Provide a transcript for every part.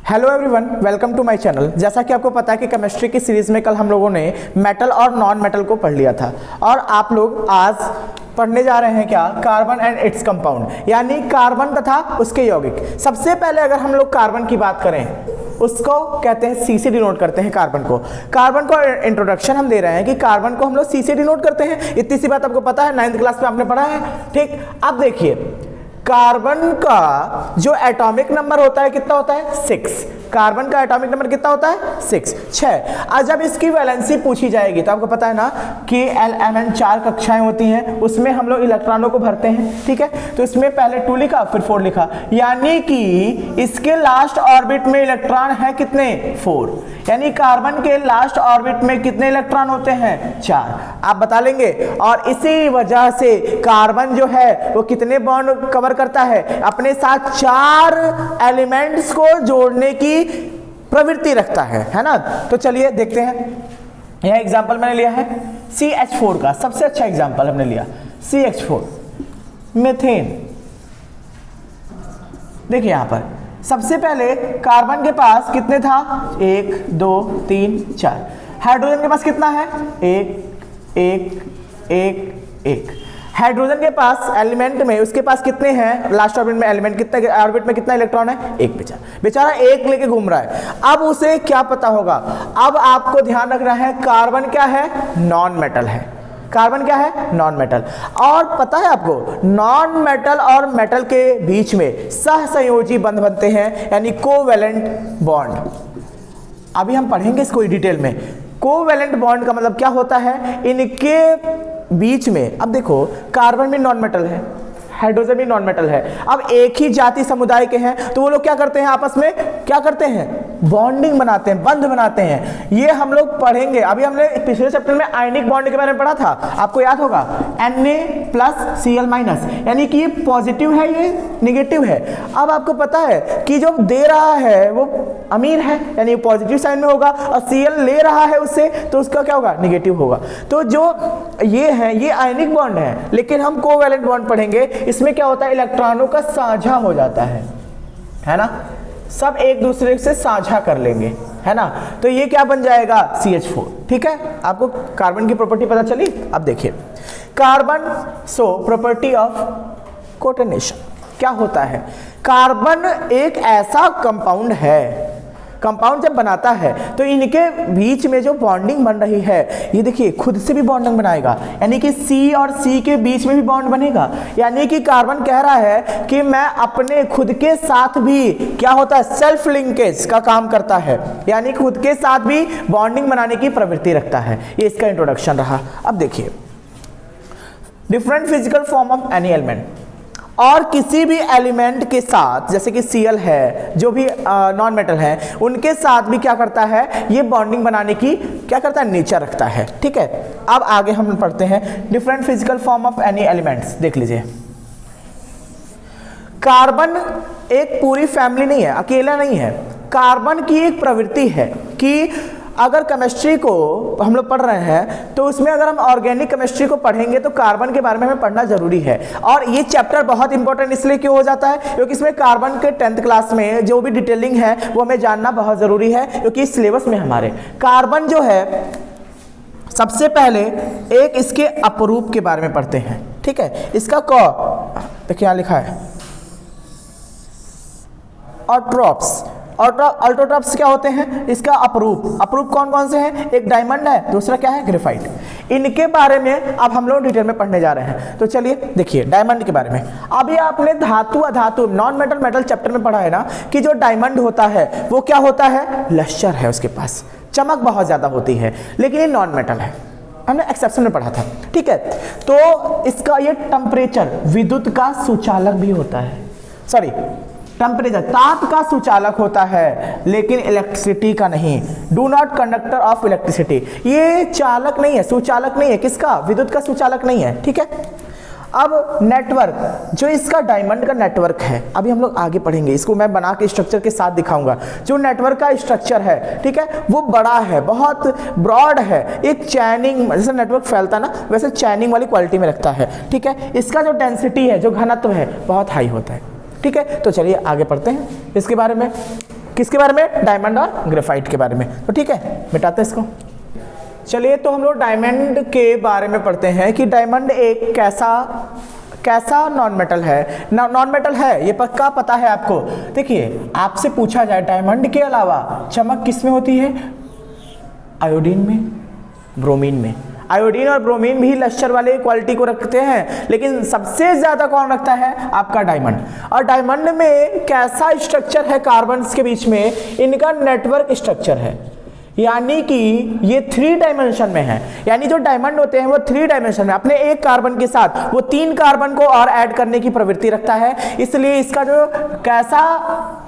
Hello everyone, welcome to my channel. जैसा कि आपको पता है कि केमिस्ट्री की सीरीज में कल हम लोगों ने मेटल और नॉन मेटल को पढ़ लिया था और आप लोग आज पढ़ने जा रहे हैं क्या, कार्बन एंड इट्स कंपाउंड, यानी कार्बन तथा उसके यौगिक। सबसे पहले अगर हम लोग कार्बन की बात करें, उसको कहते हैं सी से डिनोट करते हैं कार्बन को। कार्बन को इंट्रोडक्शन हम दे रहे हैं कि कार्बन को हम लोग सी से डिनोट करते हैं। इतनी सी बात आपको पता है, 9th क्लास में आपने पढ़ा है। ठीक, अब देखिए कार्बन का जो एटॉमिक नंबर होता है कितना होता है, 6। कार्बन का एटॉमिक नंबर कितना होता है, 6। आज जब इसकी वैलेंसी पूछी जाएगी तो आपको पता है ना कि Ln 4 कक्षाएं होती हैं, उसमें हम लोग इलेक्ट्रॉनों को भरते हैं। ठीक है, तो इसमें पहले 2 लिखा फिर 4 लिखा, यानी कि इसके लास्ट ऑर्बिट में इलेक्ट्रॉन है कितने, 4। यानी कार्बन के लास्ट ऑर्बिट में कितने इलेक्ट्रॉन होते हैं, 4। आप बता लेंगे। और इसी वजह से कार्बन जो है वो कितने बॉन्ड कवर करता है, अपने साथ 4 एलिमेंट्स को जोड़ने की प्रवृत्ति रखता है ना। तो चलिए देखते हैं। यह एग्जांपल मैंने लिया है CH4 का, सबसे अच्छा एग्जांपल हमने लिया CH4 मीथेन। देखिए यहां पर सबसे पहले कार्बन के पास कितने था, 1 2 3 4। हाइड्रोजन के पास कितना है, 1 1 1 1। हाइड्रोजन के पास एलिमेंट में उसके पास कितने हैं, लास्ट ऑर्बिट में एलिमेंट कितने, ऑर्बिट में कितना इलेक्ट्रॉन है, 1। बेचारा 1 लेके घूम रहा है। अब उसे क्या पता होगा, अब आपको ध्यान रखना है कार्बन क्या है, नॉन मेटल है। कार्बन क्या है, नॉन मेटल। और पता है आपको नॉन मेटल और मेटल के बीच में सहसंयोजी बंध बनते हैं, यानी कोवेलेंट बॉन्ड। अभी हम पढ़ेंगे इसको डिटेल में। कोवेलेंट बॉन्ड का मतलब क्या होता है, इनके बीच में, अब देखो कार्बन भी नॉन मेटल है, हाइड्रोजन भी नॉन मेटल है। अब एक ही जाति समुदाय के हैं तो वो लोग क्या करते हैं, आपस में क्या करते हैं, बॉन्डिंग बनाते हैं, बंध बनाते हैं। ये हम लोग पढ़ेंगे। अभी हमने पिछले चैप्टर में आयनिक बॉन्ड के बारे में पढ़ा था, आपको याद होगा, Na+Cl-, यानी कि ये पॉजिटिव है, ये निगेटिव है। अब आपको पता है कि जो दे रहा है वो अमीर है, यानी पॉजिटिव साइन में होगा, और Cl ले रहा है उससे तो उसका क्या होगा, निगेटिव होगा। तो जो ये है ये आयनिक बॉन्ड है, लेकिन हम कोवेलेंट बॉन्ड पढ़ेंगे। इसमें क्या होता है, इलेक्ट्रॉनों का साझा हो जाता है ना, सब एक दूसरे से साझा कर लेंगे, है ना। तो ये क्या बन जाएगा, CH4। ठीक है, आपको कार्बन की प्रॉपर्टी पता चली। अब देखिए कार्बन, प्रॉपर्टी ऑफ कोऑर्डिनेशन क्या होता है। कार्बन एक ऐसा कंपाउंड है, कंपाउंड जब बनाता है तो इनके बीच में जो बॉन्डिंग बन रही है, ये देखिए खुद से भी बॉन्डिंग बनाएगा, यानी कि C और C के बीच में भी बॉन्ड बनेगा। यानी कि कार्बन कह रहा है कि मैं अपने खुद के साथ भी क्या होता है, सेल्फ लिंकेज का काम करता है, यानी खुद के साथ भी बॉन्डिंग बनाने की प्रवृत्ति रखता है। ये इसका इंट्रोडक्शन रहा। अब देखिए different physical form of any element, और किसी भी एलिमेंट के साथ, जैसे कि Cl है, जो भी नॉन मेटल है, उनके साथ भी क्या करता है, ये बॉन्डिंग बनाने की क्या करता है, नेचर रखता है। ठीक है, अब आगे हम पढ़ते हैं different physical form of any elements. देख लीजिए, कार्बन एक पूरी फैमिली नहीं है, अकेला नहीं है। कार्बन की एक प्रवृत्ति है कि अगर केमिस्ट्री को हम लोग पढ़ रहे हैं तो उसमें अगर हम ऑर्गेनिक केमिस्ट्री को पढ़ेंगे तो कार्बन के बारे में हमें पढ़ना जरूरी है। और ये चैप्टर बहुत इंपॉर्टेंट इसलिए क्यों हो जाता है, क्योंकि इसमें कार्बन के 10th क्लास में जो भी डिटेलिंग है वो हमें जानना बहुत जरूरी है, क्योंकि इस सिलेबस में हमारे कार्बन जो है, सबसे पहले एक इसके अपरूप के बारे में पढ़ते हैं। ठीक है, इसका देखिए यहां लिखा है ऑट्रोप्स। अल्टोट्रॉप्स क्या होते हैं, इसका अपरूप। अपरूप कौन कौन से हैं, एक डायमंड है, दूसरा क्या है, ग्रेफाइट। इनके बारे में अब हम लोग डिटेल में पढ़ने जा रहे हैं। तो चलिए देखिए डायमंड के बारे में। अभी आपने धातु अधातु नॉन मेटल मेटल चैप्टर में पढ़ा है ना कि जो डायमंड होता है वो क्या होता है, लश्चर है, उसके पास चमक बहुत ज्यादा होती है, लेकिन ये नॉन मेटल है, हमने एक्सेप्शन में पढ़ा था। ठीक है, तो इसका ये टेम्परेचर, विद्युत का सुचालक भी होता है, सॉरी टेम्परेचर, ताप का सुचालक होता है, लेकिन इलेक्ट्रिसिटी का नहीं। Do not conductor of electricity, ये चालक नहीं है, सुचालक नहीं है, किसका, विद्युत का सुचालक नहीं है। ठीक है, अब नेटवर्क, जो इसका डायमंड का नेटवर्क है, अभी हम लोग आगे पढ़ेंगे, इसको मैं बना के स्ट्रक्चर के साथ दिखाऊंगा। जो नेटवर्क का स्ट्रक्चर है, ठीक है, वो बड़ा है, बहुत ब्रॉड है, एक चैनिंग, जैसे नेटवर्क फैलता है ना वैसे चैनिंग वाली क्वालिटी में रखता है। ठीक है, इसका जो डेंसिटी है, जो घनत्व है, बहुत हाई होता है। ठीक है, तो चलिए आगे पढ़ते हैं इसके बारे में। किसके बारे में? डायमंड और ग्रेफाइट के बारे में। तो ठीक है, मिटाते हैं इसको। चलिए, तो हम लोग डायमंड के बारे में पढ़ते हैं कि डायमंड एक कैसा नॉन मेटल है। नॉन मेटल है, ये पक्का पता है आपको। देखिए, आपसे पूछा जाए डायमंड के अलावा चमक किस में होती है? आयोडीन में, ब्रोमीन में। आयोडीन और ब्रोमीन भी लश्चर वाले क्वालिटी को रखते हैं, लेकिन सबसे ज्यादा कौन रखता है? आपका डायमंड। और डायमंड में कैसा स्ट्रक्चर है कार्बन्स के बीच में? इनका नेटवर्क स्ट्रक्चर है, यानी कि ये 3 डायमेंशन में है। यानी जो डायमंड होते हैं वो 3 डायमेंशन में अपने एक कार्बन के साथ वो 3 कार्बन को और ऐड करने की प्रवृत्ति रखता है। इसलिए इसका जो कैसा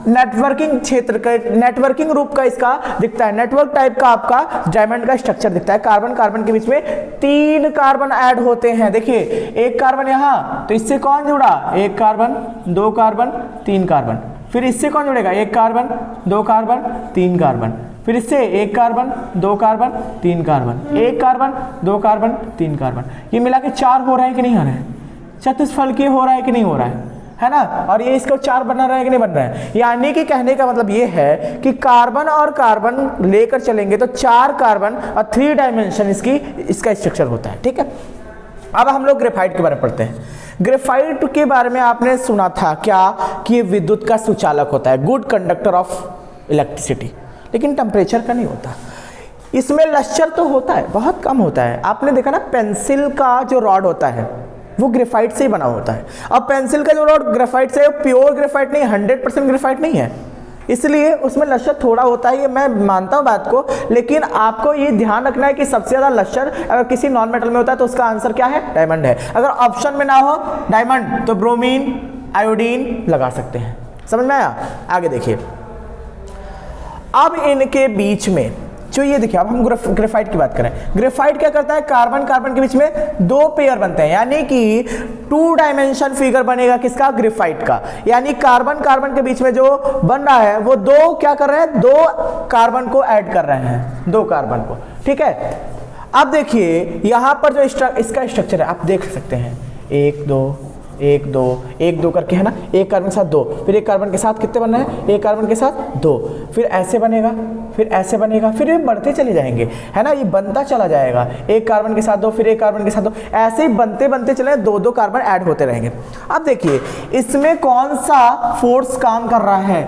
नेटवर्किंग क्षेत्र का, नेटवर्किंग रूप का इसका दिखता है, नेटवर्क टाइप का आपका डायमंड का स्ट्रक्चर दिखता है। कार्बन कार्बन के बीच में 3 कार्बन ऐड होते हैं। देखिए, एक कार्बन यहाँ, तो इससे कौन जुड़ा? 1 कार्बन, 2 कार्बन, 3 कार्बन। फिर इससे कौन जुड़ेगा? 1 कार्बन, 2 कार्बन, 3 कार्बन। फिर इससे 1 carbon, 2 carbon, 3 carbon, 1 carbon, 2 carbon, 3 carbon. ये मिला के 4 हो रहा है कि नहीं हो रहा है? चतुष्फलकीय हो रहा है कि नहीं हो रहा है ना? और ये इसको 4 बना रहा है कि नहीं बन रहा है? यानी कि कहने का मतलब ये है कि कार्बन और कार्बन लेकर चलेंगे तो 4 कार्बन और 3 डायमेंशन इसका स्ट्रक्चर होता है। ठीक है, अब हम लोग ग्रेफाइट के बारे में पढ़ते हैं। ग्रेफाइट के बारे में आपने सुना था क्या? कि विद्युत का सुचालक होता है, गुड कंडक्टर ऑफ इलेक्ट्रिसिटी, लेकिन टेम्परेचर का नहीं होता। इसमें लश्चर तो होता है, बहुत कम होता है। आपने देखा ना, पेंसिल का जो रॉड होता है वो ग्रेफाइट से ही बना होता है। अब पेंसिल का जो रॉड ग्रेफाइट से, प्योर ग्रेफाइट नहीं, 100% ग्रेफाइट नहीं है, इसलिए उसमें लश्चर थोड़ा होता है। ये मैं मानता हूँ बात को, लेकिन आपको ये ध्यान रखना है कि सबसे ज्यादा लश्चर अगर किसी नॉन मेटल में होता है तो उसका आंसर क्या है? डायमंड है। अगर ऑप्शन में ना हो डायमंड तो ब्रोमीन, आयोडीन लगा सकते हैं। समझ में आया? आगे देखिए, अब इनके बीच में जो ये देखिए, अब हम ग्रेफाइट की बात करें। ग्रेफाइट क्या करता है? कार्बन कार्बन के बीच में 2 पेयर बनते हैं, यानी कि 2 डायमेंशन फिगर बनेगा किसका? ग्रेफाइट का। यानी कार्बन कार्बन के बीच में जो बन रहा है वो 2 क्या कर रहे हैं? 2 कार्बन को ऐड कर रहे हैं, 2 कार्बन को। ठीक है, अब देखिए यहां पर जो इसका स्ट्रक्चर है आप देख सकते हैं, 1 2 1 2 1 2 करके, है ना? 1 कार्बन के साथ 2, फिर 1 कार्बन के साथ कितने बनना है? 1 कार्बन के साथ 2, फिर ऐसे बनेगा, फिर ऐसे बनेगा, फिर ये बढ़ते चले जाएंगे, है ना? ये बनता चला जाएगा, 1 कार्बन के साथ 2, फिर 1 कार्बन के साथ 2, ऐसे ही बनते बनते चले, 2 कार्बन ऐड होते रहेंगे। अब देखिए, इसमें कौन सा फोर्स काम कर रहा है?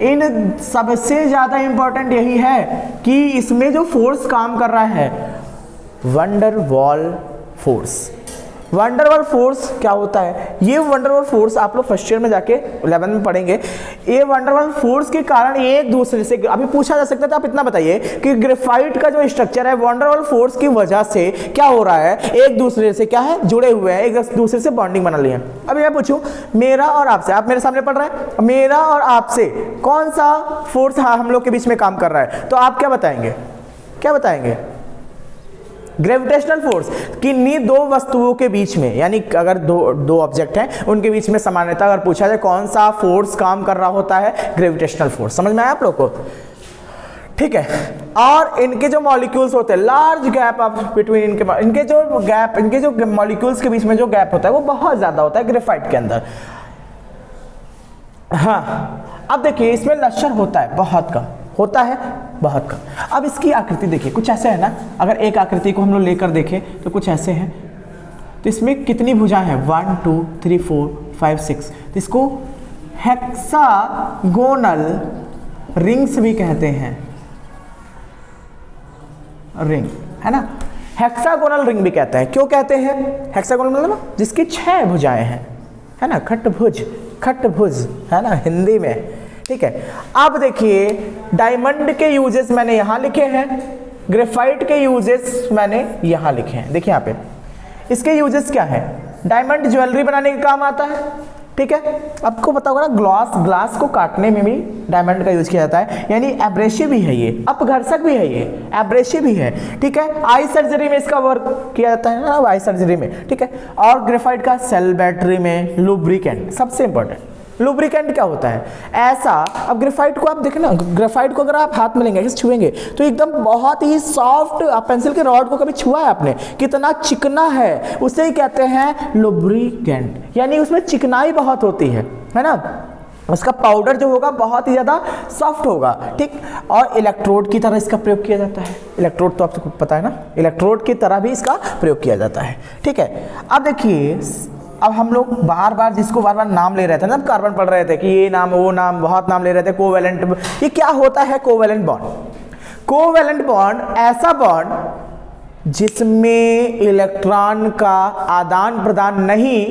इन सबसे ज्यादा इंपॉर्टेंट यही है कि इसमें जो फोर्स काम कर रहा है, वंडरवॉल फोर्स। वंडरवॉल फोर्स क्या होता है? ये वंडरवॉल फोर्स आप लोग फर्स्ट ईयर में जाके 11 में पढ़ेंगे। ये वंडरवॉल फोर्स के कारण एक दूसरे से, अभी पूछा जा सकता था, आप इतना बताइए कि ग्रेफाइट का जो स्ट्रक्चर है वंडरवॉल फोर्स की वजह से क्या हो रहा है? एक दूसरे से क्या है? जुड़े हुए हैं, एक दूसरे से बॉन्डिंग बना लिए। अभी मैं पूछूं मेरा और आपसे, आप मेरे सामने पढ़ रहे हैं, मेरा और आपसे कौन सा फोर्स हम लोग के बीच में काम कर रहा है? तो आप क्या बताएंगे? क्या बताएंगे? Gravitational force. किन्हीं 2 वस्तुओं के बीच में, यानी अगर दो ऑब्जेक्ट हैं उनके बीच में सामान्यतः अगर पूछा जाए कौन सा फोर्स काम कर रहा होता है? Gravitational force. समझ में आया आप लोग को? ठीक है, और इनके जो मॉलिक्यूल्स होते हैं, लार्ज गैप बिटवीन इनके जो मॉलिक्यूल्स के बीच में जो गैप होता है वो बहुत ज्यादा होता है ग्रेफाइट के अंदर। हाँ, अब देखिए इसमें लश्चर होता है, बहुत कम होता है, बहुत कम। अब इसकी आकृति देखिए, कुछ ऐसे है ना, अगर एक आकृति को हम लोग लेकर देखें तो कुछ ऐसे हैं। तो इसमें कितनी भुजाएं हैं? 1 2 3 4 5 6। तो इसको हेक्सागोनल रिंग्स भी कहते हैं, रिंग, है ना? हेक्सागोनल रिंग भी कहते हैं। क्यों कहते हैं हेक्सागोनल? मतलब जिसकी 6 भुजाएं हैं, है ना? खटभुज, है ना हिंदी में। ठीक है, अब देखिए डायमंड के यूजेस मैंने यहां लिखे हैं, ग्रेफाइट के यूजेस मैंने यहां लिखे हैं। देखिए यहाँ पे इसके यूजेस क्या है? डायमंड ज्वेलरी बनाने के काम आता है। ठीक है, आपको पता होगा ना, ग्लास को काटने में भी डायमंड का यूज किया जाता है, यानी एब्रेसिव भी है, ये अपघर्षक भी है, ये एब्रेसिव भी है। ठीक है, आई सर्जरी में इसका वर्क किया जाता है ना, आई सर्जरी में। ठीक है, और ग्रेफाइट का सेल बैटरी में, लुब्रिकेंट, सबसे इंपॉर्टेंट लुब्रिकेंट क्या होता है? ऐसा, अब ग्रेफाइट को आप देखें ना, ग्रेफाइट को अगर आप हाथ में लेंगे, ऐसे छुएंगे तो एकदम बहुत ही सॉफ्ट, पेंसिल के रॉड को कभी छुआ है आपने? कितना चिकना है, उसे ही कहते हैं लुब्रिकेंट, यानी उसमें चिकनाई बहुत होती है ना? उसका पाउडर जो होगा बहुत ही ज़्यादा सॉफ्ट होगा, ठीक। और इलेक्ट्रोड की तरह इसका प्रयोग किया जाता है। इलेक्ट्रोड तो आपको पता है ना, इलेक्ट्रोड की तरह भी इसका प्रयोग किया जाता है, ठीक है। अब देखिए, अब हम लोग बार बार जिसको बार बार नाम ले रहे थे ना, कार्बन पढ़ रहे थे कि ये नाम वो नाम, बहुत नाम ले रहे थे। कोवैलेंट, ये क्या होता है कोवैलेंट बॉन्ड? कोवैलेंट बॉन्ड ऐसा बॉन्ड जिसमें इलेक्ट्रॉन का आदान प्रदान नहीं,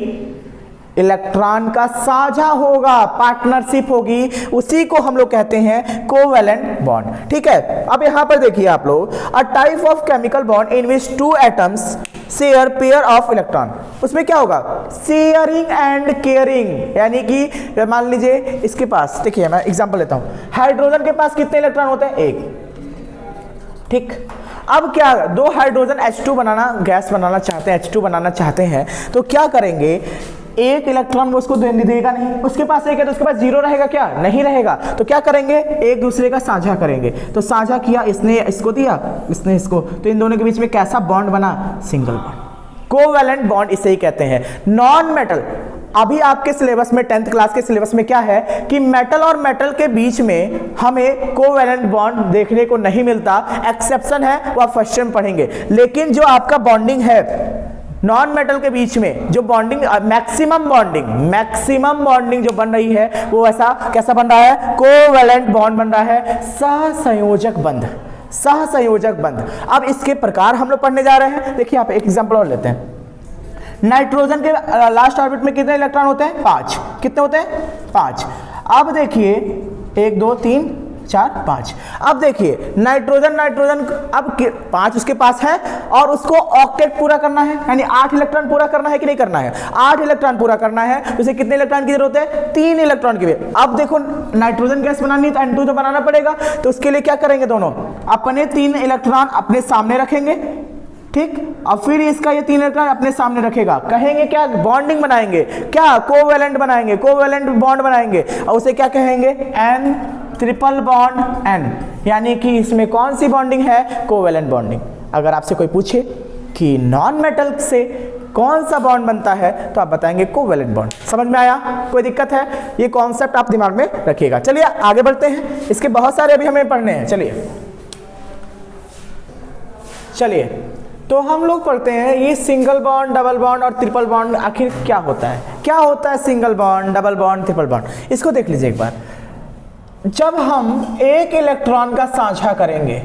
इलेक्ट्रॉन का साझा होगा, पार्टनरशिप होगी, उसी को हम लोग कहते हैं कोवैलेंट बॉन्ड, ठीक है। अब यहां पर देखिए आप लोग, a type of chemical bond in which two atoms share pair of electron. उसमें क्या होगा? शेयरिंग एंड केयरिंग, यानी कि मान लीजिए इसके पास, देखिए मैं एग्जांपल लेता हूं, हाइड्रोजन के पास कितने इलेक्ट्रॉन होते हैं? एक, ठीक। अब क्या, दो हाइड्रोजन H2 बनाना, गैस बनाना चाहते हैं, H2 बनाना चाहते हैं, तो क्या करेंगे? एक इलेक्ट्रॉन वो उसको देगा नहीं, उसके पास एक है तो उसके पास जीरो रहेगा क्या? नहीं रहेगा। तो क्या करेंगे? एक दूसरे का साझा करेंगे। तो साझा किया, इसने इसको दिया, इसने इसको, तो इन दोनों के बीच में कैसा बॉन्ड बना? Single bond. कोवैलेंट बॉन्ड इसे ही कहते हैं। नॉन मेटल, अभी आपके सिलेबस में 10th क्लास के सिलेबस में क्या है कि मेटल और मेटल के बीच में हमें कोवैलेंट बॉन्ड देखने को नहीं मिलता, एक्सेप्शन है, वो आप फर्स्ट टाइम पढ़ेंगे। लेकिन जो आपका बॉन्डिंग है नॉन मेटल के बीच में, जो बॉन्डिंग मैक्सिमम बॉन्डिंग जो बन रही है, वो ऐसा कैसा बन रहा है? कोवैलेंट बॉन्ड बन रहा है, सहसंयोजक बंध, सहसंयोजक बंध। अब इसके प्रकार हम लोग पढ़ने जा रहे हैं। देखिए आप एक एग्जांपल और लेते हैं। नाइट्रोजन के लास्ट ऑर्बिट में कितने इलेक्ट्रॉन होते हैं? 5। कितने होते हैं? 5। अब देखिए 1 2 3 4 5। अब देखिए नाइट्रोजन अब 5 उसके पास है और उसको ऑक्टेट पूरा करना है, यानी 8 इलेक्ट्रॉन पूरा करना है कि नहीं करना है? 8 इलेक्ट्रॉन पूरा करना है। तो उसे कितने इलेक्ट्रॉन की जरूरत है? 3 इलेक्ट्रॉन की। अब देखो नाइट्रोजन गैस बनानी है तो N2 तो बनाना पड़ेगा। तो उसके लिए क्या करेंगे? दोनों अपने 3 इलेक्ट्रॉन अपने सामने रखेंगे, ठीक। और फिर इसका ये 3 इलेक्ट्रॉन अपने सामने रखेगा, कहेंगे क्या? बॉन्डिंग बनाएंगे, क्या? कोवैलेंट बनाएंगे, कोवैलेंट बॉन्ड बनाएंगे। और उसे क्या कहेंगे? N ट्रिपल बॉन्ड N, यानी कि इसमें कौन सी बॉन्डिंग है? Covalent bonding. अगर आपसे कोई पूछे कि नॉन मेटल से कौन सा बॉन्ड बनता है तो आप बताएंगे कोवैलेंट बॉन्ड। समझ में आया? कोई दिक्कत है? ये कॉन्सेप्ट आप दिमाग में रखिएगा। चलिए आगे बढ़ते हैं, इसके बहुत सारे अभी हमें पढ़ने हैं। चलिए तो हम लोग पढ़ते हैं ये सिंगल बॉन्ड, डबल बॉन्ड और ट्रिपल बॉन्ड आखिर क्या होता है? क्या होता है single bond, double bond, triple bond? इसको देख लीजिए एक बार। जब हम एक इलेक्ट्रॉन का साझा करेंगे,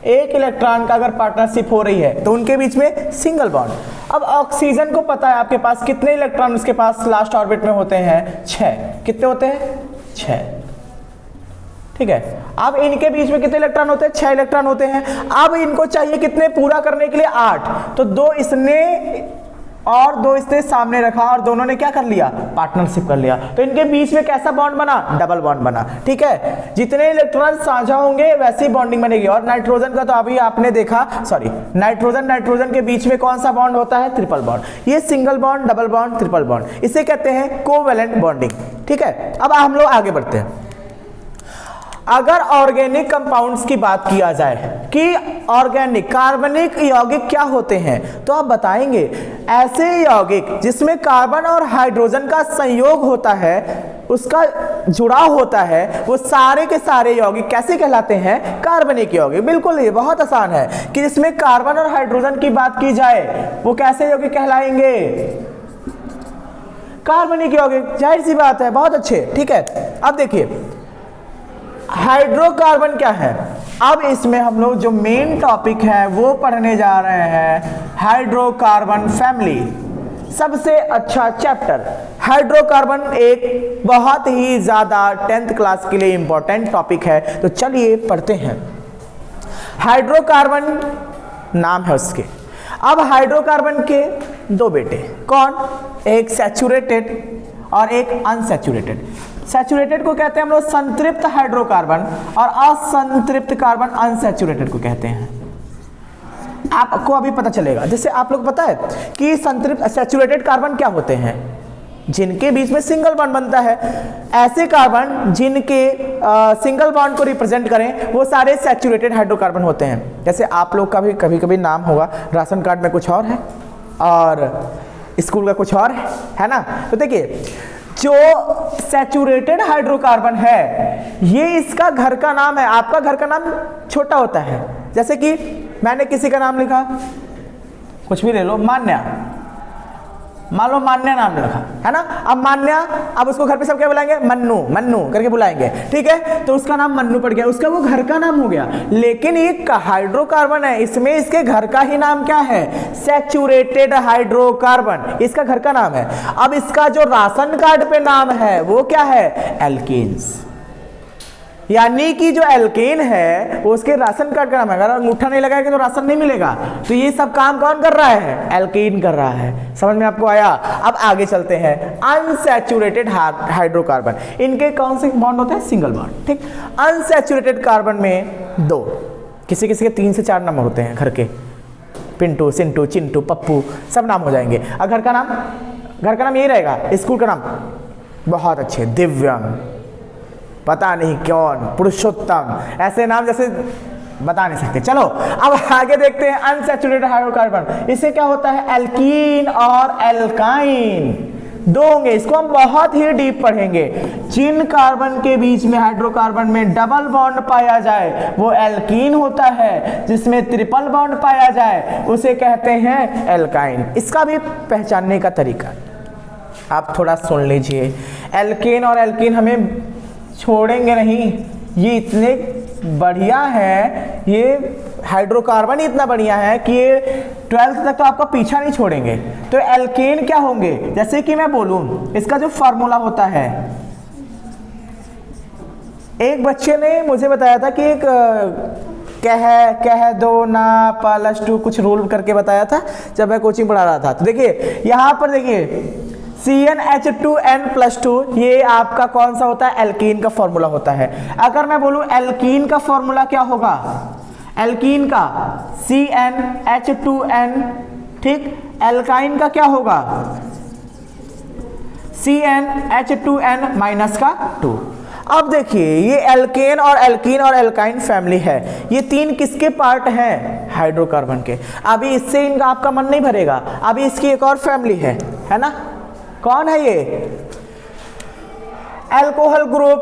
एक इलेक्ट्रॉन का अगर पार्टनरशिप हो रही है तो उनके बीच में सिंगल बॉन्ड। अब ऑक्सीजन को पता है आपके पास कितने इलेक्ट्रॉन उसके पास लास्ट ऑर्बिट में होते हैं? 6। कितने होते हैं? 6, ठीक है। अब इनके बीच में कितने इलेक्ट्रॉन होते हैं? 6 इलेक्ट्रॉन होते हैं। अब इनको चाहिए कितने पूरा करने के लिए? 8। तो 2 इसने और 2 इसने सामने रखा और दोनों ने क्या कर लिया? पार्टनरशिप कर लिया। तो इनके बीच में कैसा बॉन्ड बना? डबल बॉन्ड बना, ठीक है। जितने इलेक्ट्रॉन साझा होंगे वैसी बॉन्डिंग बनेगी। और नाइट्रोजन का तो अभी आपने देखा, सॉरी, नाइट्रोजन के बीच में कौन सा बॉन्ड होता है? Triple bond. ये single bond, double bond, triple bond, इसे कहते हैं कोवैलेंट बॉन्डिंग, ठीक है। अब हम लोग आगे बढ़ते हैं। अगर ऑर्गेनिक कंपाउंड्स की बात किया जाए कि ऑर्गेनिक कार्बनिक यौगिक क्या होते हैं, तो आप बताएंगे ऐसे यौगिक जिसमें कार्बन और हाइड्रोजन का संयोग होता है, उसका जुड़ाव होता है, वो सारे के सारे यौगिक कैसे कहलाते हैं? कार्बनिक यौगिक। बिल्कुल, ये बहुत आसान है कि जिसमें कार्बन और हाइड्रोजन की बात की जाए वो कैसे यौगिक कहलाएंगे? कार्बनिक यौगिक। जाहिर सी बात है, बहुत अच्छे, ठीक है। अब देखिए हाइड्रोकार्बन क्या है? अब इसमें हम लोग जो मेन टॉपिक है वो पढ़ने जा रहे हैं, हाइड्रोकार्बन फैमिली। सबसे अच्छा चैप्टर हाइड्रोकार्बन एक बहुत ही ज्यादा 10th क्लास के लिए इंपॉर्टेंट टॉपिक है। तो चलिए पढ़ते हैं। हाइड्रोकार्बन नाम है उसके। अब हाइड्रोकार्बन के 2 बेटे, कौन? एक सैचुरेटेड और एक अनसैचुरेटेड। सैचुरेटेड को कहते हैं हम लोग संतृप्त हाइड्रोकार्बन और असंतृप्त कार्बन अनसैचुरेटेड को कहते हैं। आपको अभी पता चलेगा। जैसे आप लोग पता है कि संतृप्त सैचुरेटेड कार्बन क्या होते हैं? जिनके बीच में सिंगल बॉन्ड बनता है। ऐसे कार्बन जिनके सिंगल बॉन्ड को रिप्रेजेंट करें वो सारे सैचुरेटेड हाइड्रोकार्बन होते हैं। जैसे आप लोग का भी कभी कभी नाम होगा, राशन कार्ड में कुछ और है और स्कूल का कुछ और है ना? तो देखिए जो सैचुरेटेड हाइड्रोकार्बन है ये इसका घर का नाम है। आपका घर का नाम छोटा होता है, जैसे कि मैंने किसी का नाम लिखा, कुछ भी ले लो, मान्या, मान लो मान्या नाम रखा है ना। अब मान्या, अब उसको घर पे सब क्या बुलाएंगे, मन्नू, मन्नू करके बुलाएंगे, ठीक है। तो उसका नाम मन्नू पड़ गया, उसका वो घर का नाम हो गया। लेकिन एक हाइड्रोकार्बन है, इसमें इसके घर का ही नाम क्या है, सैचुरेटेड हाइड्रोकार्बन, इसका घर का नाम है। अब इसका जो राशन कार्ड पे नाम है वो क्या है, एल्केन्स। यानी कि जो एल्केन है वो उसके राशन कार्ड का नाम है। अगर अंगूठा नहीं लगाएगा तो राशन नहीं मिलेगा। तो ये सब काम कौन कर रहा है, एल्केन कर रहा है। समझ में आपको आया। अब आगे चलते हैं, अनसैचुरेटेड हाइड्रोकार्बन, इनके कौन से बॉन्ड होते हैं, सिंगल बॉन्ड, ठीक। अनसैचुरेटेड कार्बन में दो, किसी किसी के 3 से 4 नाम होते हैं घर के, पिंटू, सिंटू, चिंटू, पप्पू, सब नाम हो जाएंगे। और घर का नाम यही रहेगा। स्कूल का नाम बहुत अच्छे, दिव्यांग, पता नहीं कौन, पुरुषोत्तम, ऐसे नाम जैसे बता नहीं सकते। चलो अब आगे देखते हैं अनसैचुरेटेड हाइड्रोकार्बन। इससे क्या होता है, एल्कीन और एल्काइन दो होंगे। इसको हम बहुत ही डीप पढ़ेंगे। जिन कार्बन के बीच में हाइड्रोकार्बन में डबल बॉन्ड पाया जाए वो एल्कीन होता है, जिसमें ट्रिपल बॉन्ड पाया जाए उसे कहते हैं एल्काइन। इसका भी पहचानने का तरीका आप थोड़ा सुन लीजिए। एल्केन और एल्कीन हमें छोड़ेंगे नहीं, ये इतने बढ़िया है, ये हाइड्रोकार्बन ही इतना बढ़िया है कि ये 12th तक तो आपका पीछा नहीं छोड़ेंगे। तो एल्केन क्या होंगे, जैसे कि मैं बोलूं, इसका जो फार्मूला होता है, एक बच्चे ने मुझे बताया था कि एक कह दो ना +2 कुछ रूल करके बताया था जब मैं कोचिंग पढ़ा रहा था। तो देखिए यहाँ पर देखिए CnH2n+2 ये आपका कौन सा होता है, एल्कीन का फॉर्मूला होता है। अगर मैं बोलूं एल्कीन का फॉर्मूला क्या होगा, एल्कीन का CnH2n, ठीक। एल्काइन का क्या होगा, CnH2n-2। अब देखिए ये एल्केन और एल्कीन और एल्काइन फैमिली है। ये 3 किसके पार्ट हैं, हाइड्रोकार्बन के। अभी इससे इनका आपका मन नहीं भरेगा। अभी इसकी एक और फैमिली है ना, कौन है ये, alcohol group,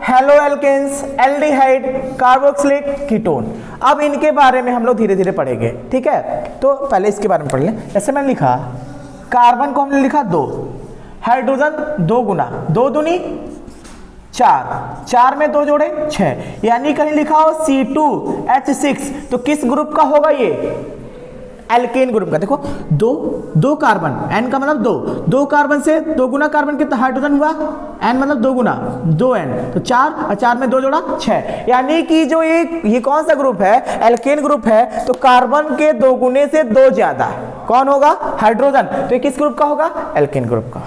haloalkanes, aldehyde, carboxylic, ketone. अब इनके बारे में हम लोग धीरे धीरे पढ़ेंगे, ठीक है। तो पहले इसके बारे में पढ़ लें। जैसे मैंने लिखा कार्बन को हमने लिखा 2, हाइड्रोजन 2 गुना, 2 दूनी 4, 4 में 2 जोड़े 6, यानी कहीं लिखा हो C2H6, तो किस ग्रुप का होगा ये, एल्केन ग्रुप का। देखो दो कार्बन, N का मतलब 2 कार्बन से 2 गुना कार्बन कितना हाइड्रोजन हुआ, N मतलब 2 गुना 2N, तो 4 और 4 में 2 जोड़ा 6, यानी कि जो ये कौन सा ग्रुप है, एल्केन ग्रुप है। तो कार्बन के 2 गुने से 2 ज्यादा कौन होगा, हाइड्रोजन। तो ये किस ग्रुप का होगा, एल्केन ग्रुप का।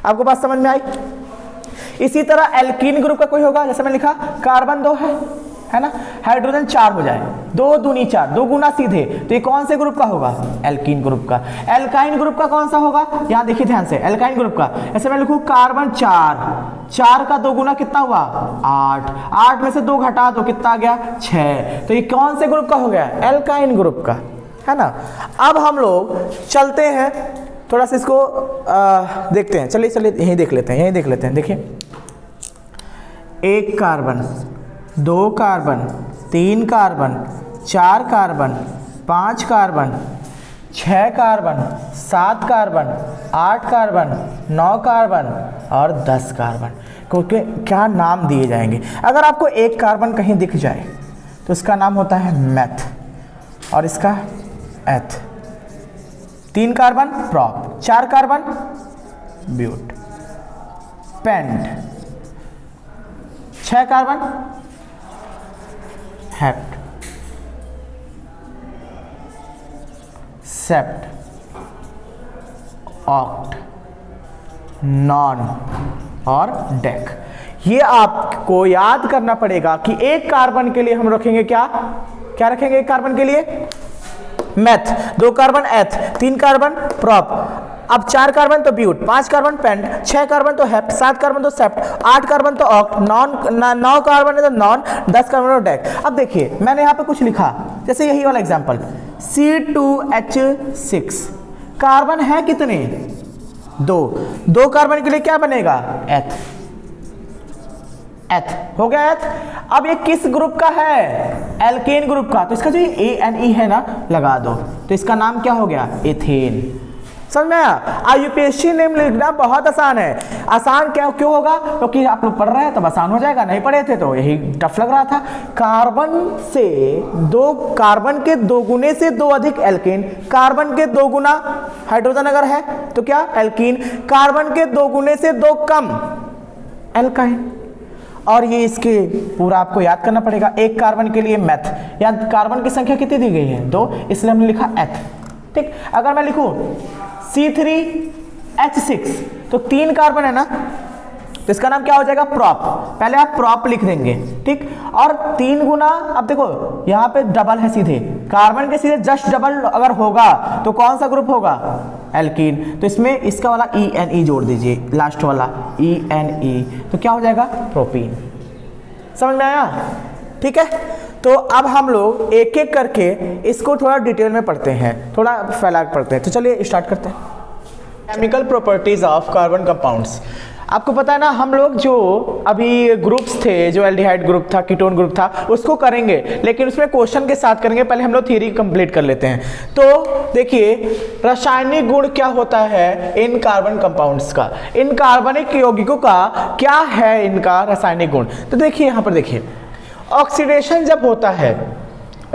आपको बात समझ में आई। इसी तरह एल्कीन ग्रुप का कोई होगा, जैसे मैं लिखा कार्बन 2 है ना, हाइड्रोजन 4 हो जाए, 2 दूनी 4, 2 गुना सीधे, तो ये कौन से ग्रुप का होगा, एल्कीन ग्रुप का। एल्काइन ग्रुप का कौन सा होगा, यहाँ देखिए ध्यान से, एल्काइन ग्रुप का। ऐसे मैं लिखूँ कार्बन 4 का 2 गुना कितना हुआ, 8 में से 2 घटा दो कितना आ गया, 6, तो ये कौन से ग्रुप का हो गया, एल्काइन ग्रुप का, है ना। अब हम लोग चलते हैं थोड़ा सा इसको देखते हैं। चलिए यहीं देख लेते हैं, देखिए 1 carbon, 2 carbon, 3 carbon, 4 carbon, 5 carbon, 6 carbon, 7 carbon, 8 carbon, 9 carbon और 10 कार्बन। क्योंकि क्या नाम दिए जाएंगे। अगर आपको 1 कार्बन कहीं दिख जाए तो इसका नाम होता है मेथ और इसका eth. 3 carbon prop, 4 carbon but, pent, 6 carbon hept, sept, oct, non और डेक। ये आपको याद करना पड़ेगा कि 1 कार्बन के लिए हम रखेंगे क्या रखेंगे 1 कार्बन के लिए, मेथ, 2 कार्बन एथ, 3 कार्बन प्रॉप, अब 4 कार्बन तो ब्यूट, 5 कार्बन पेंट, 6 कार्बन तो हेप्ट, 7 कार्बन तो सेप्ट, 8 कार्बन तो ऑक्ट, 9 कार्बन है तो नॉन, 10 कार्बन तो डेक। अब देखिए मैंने यहाँ पे कुछ लिखा, जैसे यही वाला एग्जांपल, C2H6 कार्बन है कितने, दो कार्बन के लिए क्या बनेगा, एथ। हो गया एथ। अब ये किस ग्रुप का है, एल्केन ग्रुप का, तो इसका जो ANE है ना लगा दो, तो इसका नाम क्या हो गया, एथेन। समझ में आया। यूपीएससी नेम लिखना बहुत आसान है। आसान क्यों होगा, क्योंकि आप लोग पढ़ रहे हैं तब आसान हो जाएगा, नहीं पढ़े थे तो यही टफ लग रहा था। कार्बन के 2 गुने से 2 अधिक एल्केन, कार्बन के 2 गुना हाइड्रोजन अगर है तो क्या, एल्कीन। कार्बन के 2 गुने से 2 कम, एल्काइन। और ये इसके पूरा आपको याद करना पड़ेगा, एक कार्बन के लिए मैथ, या कार्बन की संख्या कितनी दी गई है, 2, इसलिए हमने लिखा एथ। ठीक, अगर मैं लिखूं C3H6 तो 3 कार्बन है ना, तो इसका नाम क्या हो जाएगा, प्रॉप। पहले आप प्रॉप लिख देंगे, ठीक। और 3 गुना, अब देखो यहाँ पे डबल है, सीधे कार्बन के सीधे जस्ट डबल अगर होगा तो कौन सा ग्रुप होगा, एल्कीन। तो इसमें इसका वाला ENE जोड़ दीजिए, लास्ट वाला ENE, तो क्या हो जाएगा, प्रोपीन। समझ में आया, ठीक है। तो अब हम लोग एक एक करके इसको थोड़ा डिटेल में पढ़ते हैं, थोड़ा फैला के पढ़ते हैं। तो चलिए स्टार्ट करते हैं। Chemical properties of carbon compounds. आपको पता है ना, हम लोग जो अभी ग्रुप्स थे, जो एल्डिहाइड ग्रुप था, कीटोन ग्रुप था, उसको करेंगे, लेकिन उसमें क्वेश्चन के साथ करेंगे। पहले हम लोग थ्योरी कंप्लीट कर लेते हैं। तो देखिए रासायनिक गुण क्या होता है इन कार्बन कंपाउंड्स का, इन कार्बनिक यौगिकों का क्या है इनका रासायनिक गुण। तो देखिए यहाँ पर देखिए, ऑक्सीडेशन जब होता है,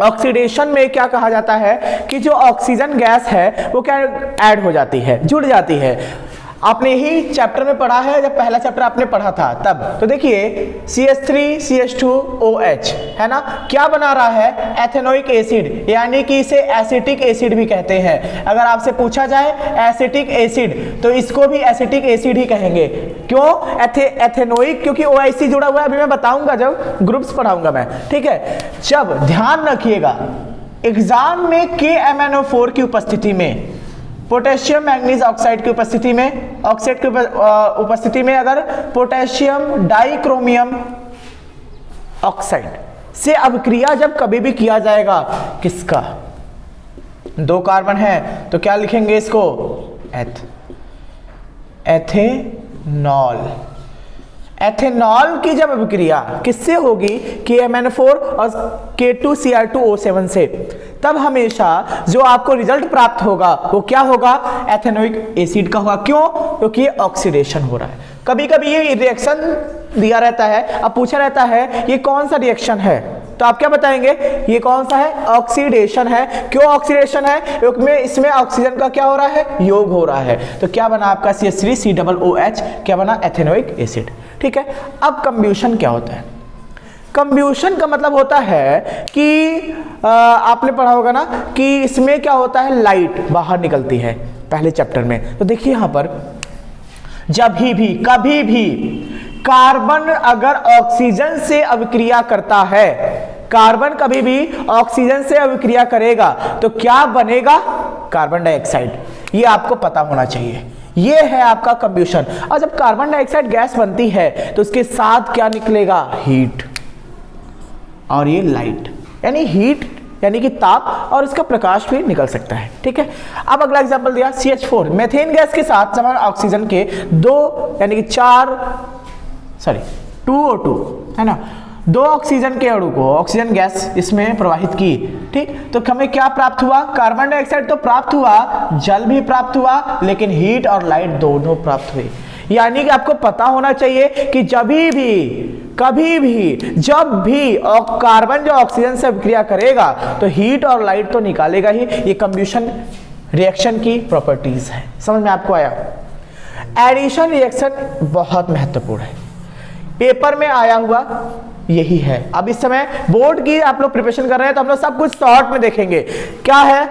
ऑक्सीडेशन में क्या कहा जाता है कि जो ऑक्सीजन गैस है वो क्या ऐड हो जाती है, जुड़ जाती है। आपने ही चैप्टर में पढ़ा है, जब पहला चैप्टर आपने पढ़ा था तब। तो देखिए CH3CH2OH है ना, क्या बना रहा है, एथेनोइक एसिड, यानी कि इसे एसिटिक एसिड भी कहते हैं। अगर आपसे पूछा जाए एसिटिक एसिड तो इसको भी एसिटिक एसिड ही कहेंगे। क्यों एथेनोइक, क्योंकि OIC जुड़ा हुआ है, अभी मैं बताऊंगा जब ग्रुप्स पढ़ाऊंगा मैं, ठीक है। जब ध्यान रखिएगा एग्जाम में KMnO4 की उपस्थिति में, पोटेशियम मैग्नीज ऑक्साइड की उपस्थिति में, ऑक्साइड की उपस्थिति में अगर पोटेशियम डाइक्रोमियम ऑक्साइड से अभिक्रिया जब कभी भी किया जाएगा, किसका, 2 कार्बन है तो क्या लिखेंगे इसको, एथेनॉल। एथेनॉल की जब अभिक्रिया किससे होगी, KMnO4 और K2Cr2O7 से, तब हमेशा जो आपको रिजल्ट प्राप्त होगा वो क्या होगा, एथेनोइक एसिड का होगा। क्यों, क्योंकि ये ऑक्सीडेशन हो रहा है। कभी कभी ये रिएक्शन दिया रहता है, अब पूछा रहता है ये कौन सा रिएक्शन है, तो आप क्या बताएंगे, ये कौन सा है, ऑक्सीडेशन है। क्यों ऑक्सीडेशन है, क्योंकि इसमें ऑक्सीजन का क्या हो रहा है, योग हो रहा है। तो क्या बना आपका CH3COOH, क्या बना, एथेनोइक एसिड, ठीक है। अब कंब्यूशन क्या होता है, कंब्यूशन का मतलब होता है कि आपने पढ़ा होगा ना कि इसमें क्या होता है, लाइट बाहर निकलती है पहले चैप्टर में। तो देखिए यहां पर जब भी कभी भी कार्बन अगर ऑक्सीजन से अभिक्रिया करता है, कार्बन कभी भी ऑक्सीजन से अभिक्रिया करेगा तो क्या बनेगा, कार्बन डाइऑक्साइड। ये आपको पता होना चाहिए, ये है आपका कंब्यूशन। और जब कार्बन डाइऑक्साइड गैस बनती है तो उसके साथ क्या निकलेगा, हीट, और ये लाइट, यानी हीट यानी कि ताप, और इसका प्रकाश भी निकल सकता है, ठीक है। अब अगला एग्जांपल दिया CH4, मेथेन गैस के साथ जब ऑक्सीजन के 2 यानी कि 2O2 है ना, 2 ऑक्सीजन के अणु को ऑक्सीजन गैस इसमें प्रवाहित की, ठीक। तो हमें क्या प्राप्त हुआ, कार्बन डाइऑक्साइड तो प्राप्त हुआ, जल भी प्राप्त हुआ, लेकिन हीट और लाइट दोनों प्राप्त हुई। यानी कि आपको पता होना चाहिए कि कभी भी जब भी कार्बन जो ऑक्सीजन से अभिक्रिया करेगा तो हीट और लाइट तो निकालेगा ही। ये कंब्यूशन रिएक्शन की प्रॉपर्टीज है, समझ में आपको आया। एडिशन रिएक्शन बहुत महत्वपूर्ण है, पेपर में आया हुआ यही है। अब इस समय बोर्ड की आप लोग प्रिपरेशन कर रहे हैं तो हम लोग सब कुछ शॉर्ट में देखेंगे। क्या है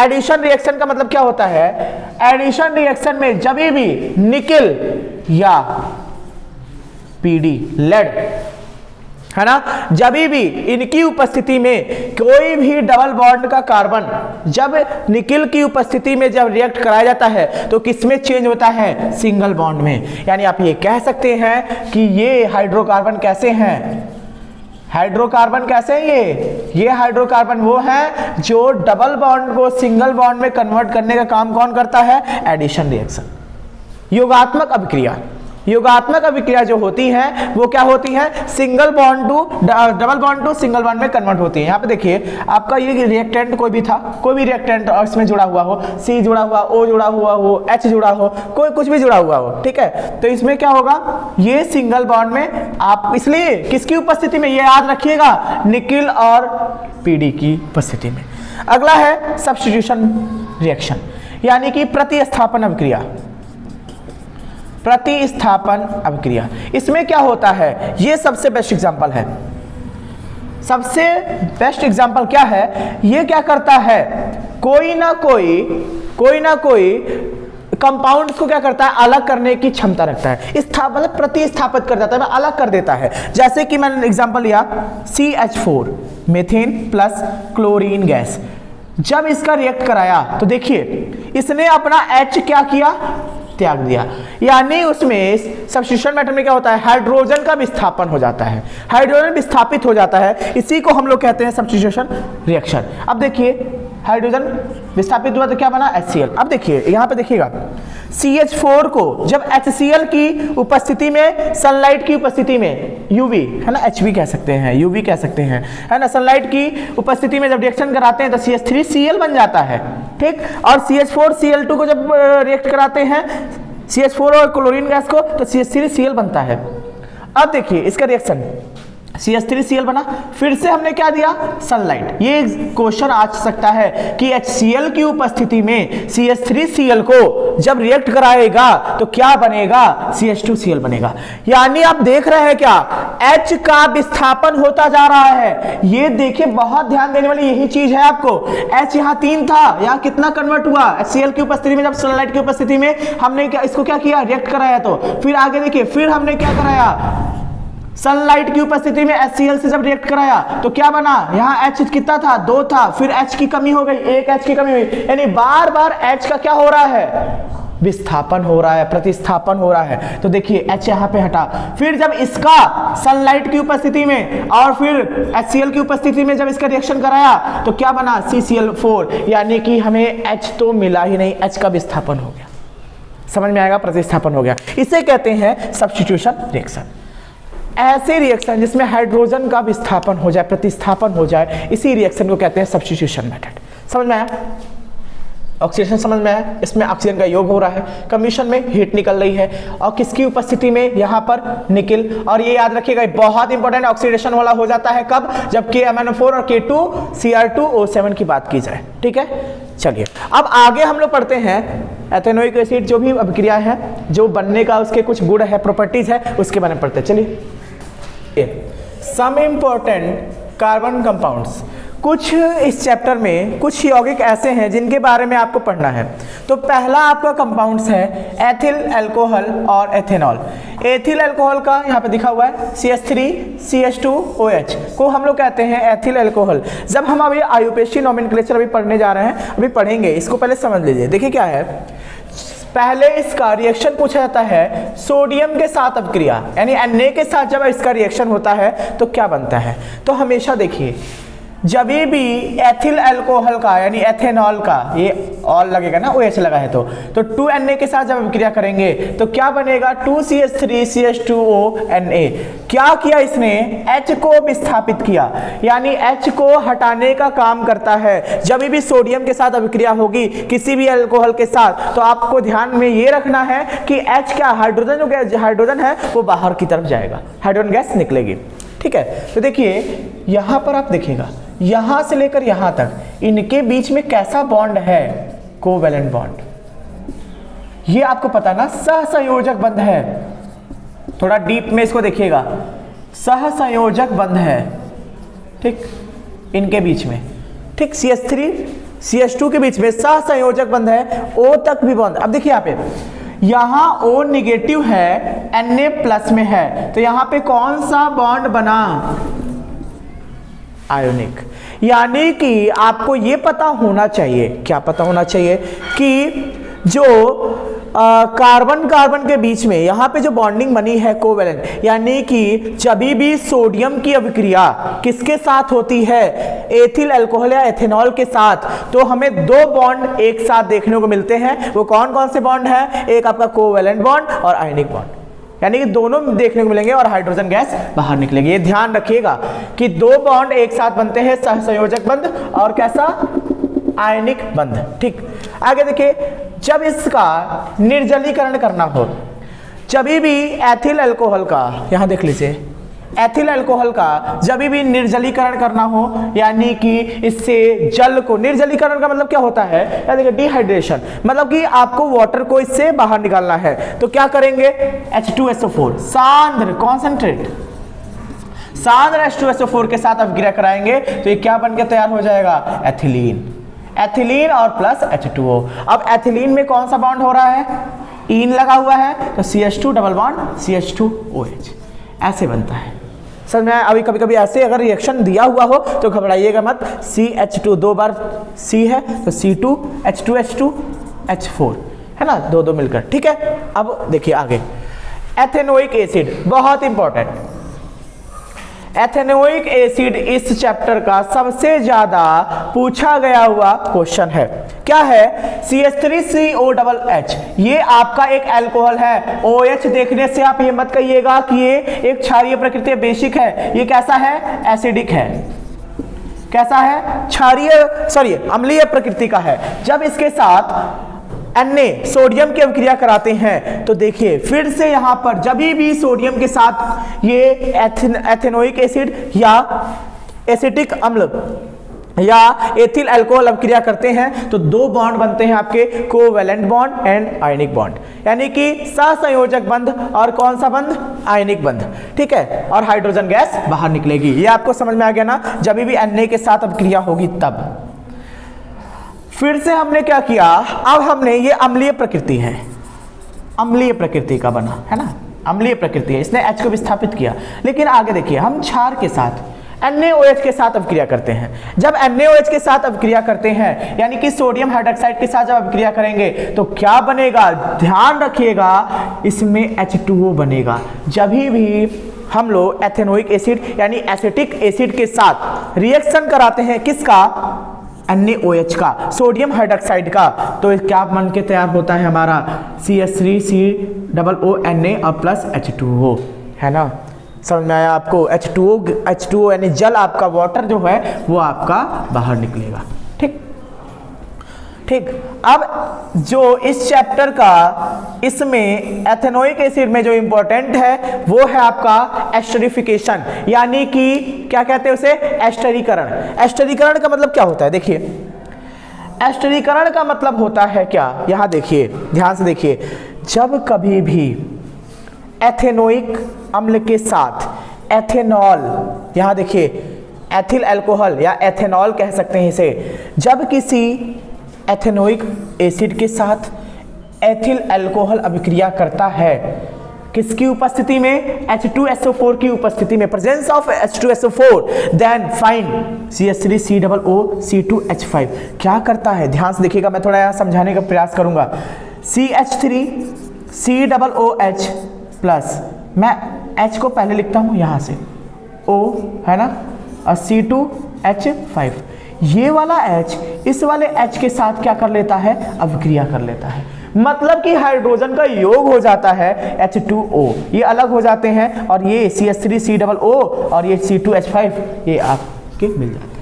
एडिशन रिएक्शन का मतलब, क्या होता है, एडिशन रिएक्शन में जब भी निकेल या PD लेड है ना, जब भी इनकी उपस्थिति में कोई भी डबल बॉन्ड का कार्बन जब निकेल की उपस्थिति में जब रिएक्ट कराया जाता है तो किसमें चेंज होता है, सिंगल बॉन्ड में। यानी आप ये कह सकते हैं कि ये हाइड्रोकार्बन कैसे हैं, हाइड्रोकार्बन कैसे हैं, ये हाइड्रोकार्बन वो है जो डबल बॉन्ड को सिंगल बॉन्ड में कन्वर्ट करने का काम कौन करता है, एडिशन रिएक्शन। योगात्मक अभिक्रिया, योगात्मक अभिक्रिया जो होती है वो क्या होती है, single bond to double bond to single bond में कन्वर्ट होती है। यहाँ पे देखिए आपका ये रिएक्टेंट कोई भी था, कोई भी रिएक्टेंट और इसमें जुड़ा हुआ हो, C जुड़ा हुआ, O जुड़ा हुआ हो, H जुड़ा हो, कोई कुछ भी जुड़ा हुआ हो, ठीक है, तो इसमें क्या होगा, ये सिंगल बॉन्ड में आप, इसलिए किसकी उपस्थिति में, ये याद रखिएगा, निकिल और PD की उपस्थिति में। अगला है सब्स्टिट्यूशन रिएक्शन, यानी कि प्रतिस्थापन अभिक्रिया, प्रतिस्थापन अभिक्रिया। इसमें क्या होता है, ये सबसे बेस्ट एग्जांपल है, सबसे बेस्ट एग्जांपल क्या है, ये क्या करता है, कोई ना कोई कंपाउंड को क्या करता है, अलग करने की क्षमता रखता है, मतलब प्रतिस्थापित कर जाता है, अलग कर देता है। जैसे कि मैंने एग्जांपल लिया CH4 methane plus chlorine gas, जब इसका रिएक्ट कराया तो देखिए इसने अपना H क्या किया, त्याग दिया, यानी उसमें सब्स्टिट्यूशन मेथड में क्या होता है, हाइड्रोजन का विस्थापन हो जाता है, हाइड्रोजन विस्थापित हो जाता है, इसी को हम लोग कहते हैं सब्स्टिट्यूशन रिएक्शन। अब देखिए हाइड्रोजन विस्थापित हुआ तो क्या बना, HCl। अब देखिए यहाँ पे देखिएगा CH4 को जब HCl की उपस्थिति में, सनलाइट की उपस्थिति में, UV है ना, HV कह सकते हैं, UV कह सकते हैं, है ना, सनलाइट की उपस्थिति में जब रिएक्शन कराते हैं तो CH3Cl बन जाता है, ठीक, और CH4Cl2 को जब रिएक्ट कराते हैं CH4 और क्लोरीन गैस को तो CH3Cl बनता है। अब देखिए इसका रिएक्शन CH3Cl बना, फिर से हमने क्या दिया, सनलाइट। ये क्वेश्चन आ सकता है कि HCl की उपस्थिति में CH3Cl को जब रिएक्ट कराएगा तो क्या बनेगा, CH2Cl बनेगा। यानी आप देख रहे हैं क्या, H का विस्थापन होता जा रहा है। ये देखिए बहुत ध्यान देने वाली यही चीज है आपको, H यहाँ 3 था, यहाँ कितना कन्वर्ट हुआ, HCl की उपस्थिति में, जब सनलाइट की उपस्थिति में हमने क्या, इसको क्या किया, रिएक्ट कराया। तो फिर आगे देखिए, फिर हमने क्या कराया, सनलाइट की उपस्थिति में HCl से जब रिएक्ट कराया तो क्या बना, यहाँ H कितना था, 2 था, फिर H की कमी हो गई, 1 H की कमी हुई, यानी बार बार H का क्या हो रहा है, विस्थापन हो रहा है, प्रतिस्थापन हो रहा है। तो देखिए H यहाँ पे हटा, फिर जब इसका सनलाइट की उपस्थिति में और फिर HCl की उपस्थिति में जब इसका रिएक्शन कराया तो क्या बना, CCl4, यानी कि हमें H तो मिला ही नहीं, H का विस्थापन हो गया। समझ में आएगा, प्रतिस्थापन हो गया। इसे कहते हैं सब्स्टिट्यूशन रिएक्शन। ऐसे रिएक्शन जिसमें हाइड्रोजन का विस्थापन हो जाए, प्रतिस्थापन हो जाए, इसी रिएक्शन को कहते हैं सब्स्टिट्यूशन मेथड। समझ में आया, ऑक्सीडेशन समझ में आया, इसमें ऑक्सीजन का योग हो रहा है, कम्बिशन में हीट निकल रही है, और किसकी उपस्थिति में, यहाँ पर निकिल। और ये याद रखिएगा बहुत इंपॉर्टेंट, ऑक्सीडेशन वाला हो जाता है कब, जब KMnO4 और K2Cr2O7 की बात की जाए, ठीक है। चलिए अब आगे हम लोग पढ़ते हैं एथेनोइक एसिड, जो भी अभिक्रिया है, जो बनने का उसके कुछ गुण है, प्रॉपर्टीज है, उसके बारे में पढ़ते हैं। चलिए सम इम्पोर्टेंट कार्बन कंपाउंड्स, कुछ इस चैप्टर में कुछ यौगिक ऐसे हैं जिनके बारे में आपको पढ़ना है। तो पहला आपका कंपाउंड्स है एथिल अल्कोहल और एथेनॉल। एथिल अल्कोहल का यहाँ पे दिखा हुआ है CH3CH2OH को हम लोग कहते हैं एथिल अल्कोहल। जब हम अभी आयुपेशी नोमेनक्लेचर अभी पढ़ने जा रहे हैं, अभी पढ़ेंगे, इसको पहले समझ लीजिए। देखिए क्या है, पहले इसका रिएक्शन पूछा जाता है सोडियम के साथ अभिक्रिया, यानी Na के साथ जब इसका रिएक्शन होता है तो क्या बनता है। तो हमेशा देखिए जब भी एथिल अल्कोहल का यानी एथेनॉल का, ये ऑल लगेगा ना, OH लगा है तो 2Na के साथ जब अभिक्रिया करेंगे तो क्या बनेगा, 2CH3CH2ONA। क्या किया इसने, H को विस्थापित किया, यानी H को हटाने का काम करता है। जब भी सोडियम के साथ अभिक्रिया होगी किसी भी अल्कोहल के साथ, तो आपको ध्यान में ये रखना है कि H क्या, हाइड्रोजन जो हाइड्रोजन है वो बाहर की तरफ जाएगा, हाइड्रोजन गैस निकलेगी, ठीक है। तो देखिए यहां पर आप देखिएगा, यहां से लेकर यहां तक इनके बीच में कैसा बॉन्ड है, कोवैलेंट बॉन्ड। ये आपको पता ना, सहसंयोजक बंध है। थोड़ा डीप में इसको देखिएगा, सहसंयोजक बंध है, ठीक, इनके बीच में, ठीक, CH3 CH2 के बीच में सहसंयोजक बंध है, O तक भी बॉन्ड। अब देखिए यहाँ पे, यहाँ O निगेटिव है, Na प्लस में है, तो यहाँ पे कौन सा बॉन्ड बना, आयोनिक। यानी कि आपको ये पता होना चाहिए, क्या पता होना चाहिए, कि जो कार्बन कार्बन के बीच में यहाँ पे जो बॉन्डिंग बनी है कोवेलेंट, यानी कि जब भी सोडियम की अभिक्रिया किसके साथ होती है, एथिल अल्कोहल या एथेनॉल के साथ, तो हमें दो बॉन्ड एक साथ देखने को मिलते हैं। वो कौन कौन से बॉन्ड है, एक आपका कोवेलेंट बॉन्ड और आयनिक बॉन्ड, यानी कि दोनों देखने को मिलेंगे और हाइड्रोजन गैस बाहर निकलेगी। ये ध्यान रखिएगा कि दो बॉन्ड एक साथ बनते हैं, सहसंयोजक बंध और कैसा, आयनिक बंध। ठीक, आगे देखिए, जब इसका निर्जलीकरण करना हो, जब भी एथिल अल्कोहल का, यहां देख लीजिए, एथिल अल्कोहल का जब भी निर्जलीकरण करना हो, यानी कि इससे जल को, निर्जलीकरण का मतलब क्या होता है, या देखिए डिहाइड्रेशन, मतलब कि आपको वाटर को इससे बाहर निकालना है, तो क्या करेंगे, H2SO4 सांद्र कॉन्सेंट्रेट सांद्र H2SO4 के साथ अभिक्रिया कराएंगे, तो ये क्या बनके तैयार हो जाएगा, एथिलीन। एथिलीन और प्लस H2O। अब एथिलीन में कौन सा बॉन्ड हो रहा है, ईन लगा हुआ है, तो CH2 डबल बॉन्ड CH2OH ऐसे बनता है। सर मैं अभी कभी कभी ऐसे अगर रिएक्शन दिया हुआ हो तो घबराइएगा मत, CH2 दो बार C है तो C2 H2 H4 है ना, दो दो मिलकर। ठीक है, अब देखिए आगे, एथेनोइक एसिड बहुत इंपॉर्टेंट। एथेनोइक एसिड इस चैप्टर का सबसे ज्यादा पूछा गया हुआ क्वेश्चन है। क्या है, CH3COH, ये आपका एक अल्कोहल है। OH देखने से आप ये मत कहिएगा कि ये एक क्षारीय प्रकृति बेसिक है, ये कैसा है, एसिडिक है। कैसा है, क्षारीय अम्लीय प्रकृति का है। जब इसके साथ Na सोडियम की अभिक्रिया कराते हैं तो देखिए फिर से यहां पर जब भी सोडियम के साथ ये एथेनोइक एसिड या एसिटिक अम्ल या एथिल अल्कोहल अभिक्रिया करते हैं तो दो बॉन्ड बनते हैं आपके, covalent bond and ionic bond, यानी कि सहसंयोजक बंध और कौन सा बंध, आयनिक बंध। ठीक है, और हाइड्रोजन गैस बाहर निकलेगी। ये आपको समझ में आ गया ना, जब भी Na के साथ अभिक्रिया होगी तब। फिर से हमने क्या किया, अब हमने ये अम्लीय प्रकृति है, अम्लीय प्रकृति का बना है ना, अम्लीय प्रकृति है, इसने H को विस्थापित किया। लेकिन आगे देखिए, हम क्षार के साथ NaOH के साथ अभिक्रिया करते हैं। जब NaOH के साथ अभिक्रिया करते हैं, यानी कि सोडियम हाइड्रोक्साइड के साथ जब अभिक्रिया करेंगे तो क्या बनेगा, ध्यान रखिएगा, इसमें H2O बनेगा। जब भी हम लोग एथेनोइक एसिड यानी एसिटिक एसिड के साथ रिएक्शन कराते हैं, किसका, NaOH का, सोडियम हाइड्रोक्साइड का, तो क्या बन के तैयार होता है हमारा, CH3COONA और प्लस H2O, है ना। समझ में आया आपको, H2O यानी जल आपका, वाटर जो है वो आपका बाहर निकलेगा। ठीक ठीक, अब जो इस चैप्टर का, इसमें एथेनोइक एसिड में जो इंपॉर्टेंट है वो है आपका एस्टरिफिकेशन, यानी कि क्या कहते हैं उसे, एस्टरीकरण। एस्टरीकरण का मतलब क्या होता है, देखिए एस्टरीकरण का मतलब होता है क्या, यहां देखिए, ध्यान से देखिए, जब कभी भी एथेनोइक अम्ल के साथ एथेनॉल, यहां देखिए एथिल अल्कोहल या एथेनॉल कह सकते हैं इसे, जब किसी एथेनोइक एसिड के साथ एथिल अल्कोहल अभिक्रिया करता है, किसकी उपस्थिति में, H2SO4 की उपस्थिति में, presence of H2SO4, then find CH3COO C2H5। क्या करता है, ध्यान से देखिएगा, मैं थोड़ा यहाँ समझाने का प्रयास करूंगा। CH3COOH प्लस, मैं H को पहले लिखता हूं यहां से, O है ना, और C2H5, ये वाला H इस वाले H के साथ क्या कर लेता है, अभिक्रिया कर लेता है, मतलब कि हाइड्रोजन का योग हो जाता है H2O, ये अलग हो जाते हैं, और ये CH3COO और ये C2H5 ये आपके मिल जाते हैं।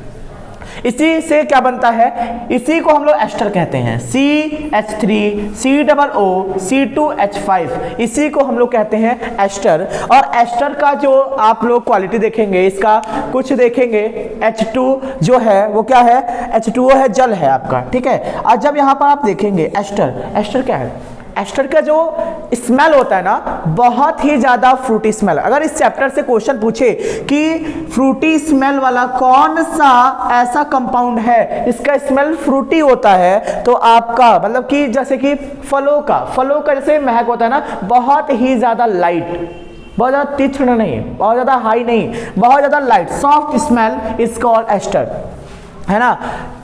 इसी से क्या बनता है, इसी को हम लोग एस्टर कहते हैं, CH3COO C2H5, इसी को हम लोग कहते हैं एस्टर। और एस्टर का जो आप लोग क्वालिटी देखेंगे, इसका कुछ देखेंगे, H2 जो है वो क्या है, H2O है, जल है आपका। ठीक है, और जब यहाँ पर आप देखेंगे एस्टर, एस्टर क्या है, एस्टर का जो स्मेल होता है ना, बहुत ही ज्यादा फ्रूटी स्मेल। अगर इस चैप्टर से क्वेश्चन पूछे कि फ्रूटी स्मेल वाला कौन सा ऐसा कंपाउंड है इसका स्मेल फ्रूटी होता है, तो आपका मतलब कि जैसे कि फलों का जैसे महक होता है ना, बहुत ही ज्यादा लाइट, बहुत ज्यादा तीक्ष्ण नहीं, बहुत ज्यादा हाई नहीं, बहुत ज्यादा light, soft smell is called ester, है ना।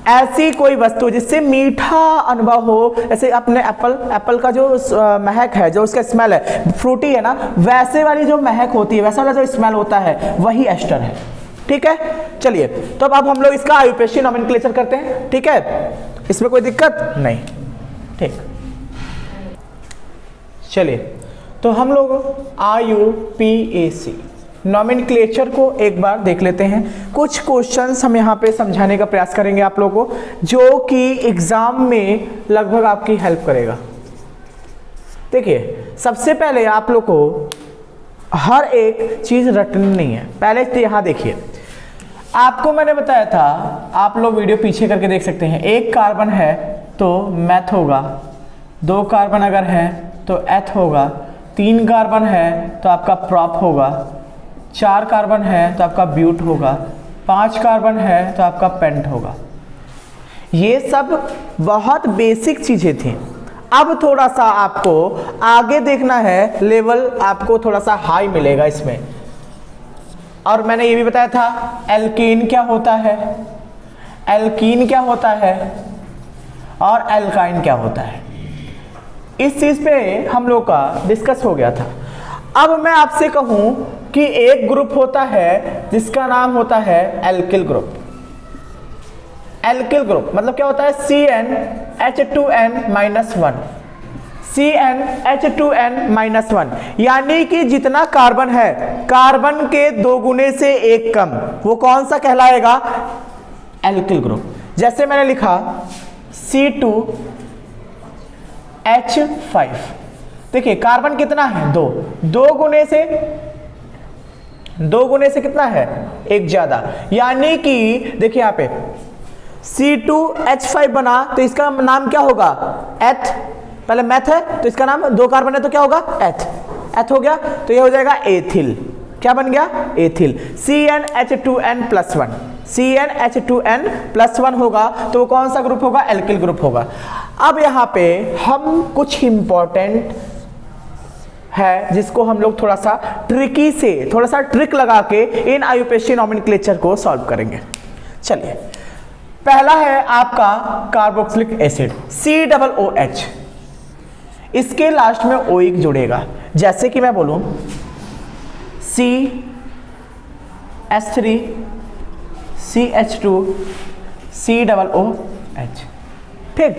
ऐसी कोई वस्तु जिससे मीठा अनुभव हो, जैसे अपने एप्पल का जो महक है, जो उसका स्मेल है, फ्रूटी है ना, वैसे वाली जो महक होती है, वैसा वाला जो स्मेल होता है, वही एस्टर है। ठीक है, चलिए तो अब हम लोग इसका आयुपेशी नोमेनक्लेचर करते हैं। ठीक है, इसमें कोई दिक्कत नहीं। ठीक, चलिए तो हम लोग IUPAC नोमेनक्लेचर को एक बार देख लेते हैं। कुछ क्वेश्चंस हम यहाँ पे समझाने का प्रयास करेंगे आप लोगों को, जो कि एग्जाम में लगभग आपकी हेल्प करेगा। देखिए, सबसे पहले आप लोग को हर एक चीज रटनी नहीं है। पहले तो यहाँ देखिए, आपको मैंने बताया था, आप लोग वीडियो पीछे करके देख सकते हैं, एक कार्बन है तो मैथ होगा, 2 कार्बन अगर है तो एथ होगा, 3 कार्बन है तो आपका प्रॉप होगा, 4 कार्बन है तो आपका ब्यूट होगा, 5 कार्बन है तो आपका पेंट होगा। ये सब बहुत बेसिक चीजें थी। अब थोड़ा सा आपको आगे देखना है, लेवल आपको थोड़ा सा हाई मिलेगा इसमें। और मैंने ये भी बताया था एल्कीन क्या होता है, एल्कीन क्या होता है और एल्काइन क्या होता है। इस चीज पे हम लोग का डिस्कस हो गया था। अब मैं आपसे कहूं कि एक ग्रुप होता है जिसका नाम होता है एल्किल ग्रुप। एल्किल ग्रुप मतलब क्या होता है, CnH2n-1, CnH2n-1, यानी कि जितना कार्बन है, कार्बन के 2 गुने से 1 कम, वो कौन सा कहलाएगा, एल्किल ग्रुप। जैसे मैंने लिखा C2H5, देखिए कार्बन कितना है, 2, 2 गुने से कितना है, 1 ज्यादा, यानी कि देखिए यहाँ पे C2H5 बना तो इसका नाम क्या होगा, एथ। पहले मैथ है तो इसका नाम, 2 कार्बन है तो क्या होगा, एथ। एथ हो गया तो ये हो जाएगा एथिल। क्या बन गया, एथिल। CnH2n+1, CnH2n+1 होगा तो वो कौन सा ग्रुप होगा, एल्किल ग्रुप होगा। अब यहाँ पे हम कुछ इंपॉर्टेंट है जिसको हम लोग थोड़ा सा ट्रिकी से, थोड़ा सा ट्रिक लगा के इन आयुपेशी नोमेनक्लेचर को सॉल्व करेंगे। चलिए, पहला है आपका कार्बोक्सिलिक एसिड COOH, इसके लास्ट में OH जुड़ेगा। जैसे कि मैं बोलूं CH3 CH2 COOH। ठीक,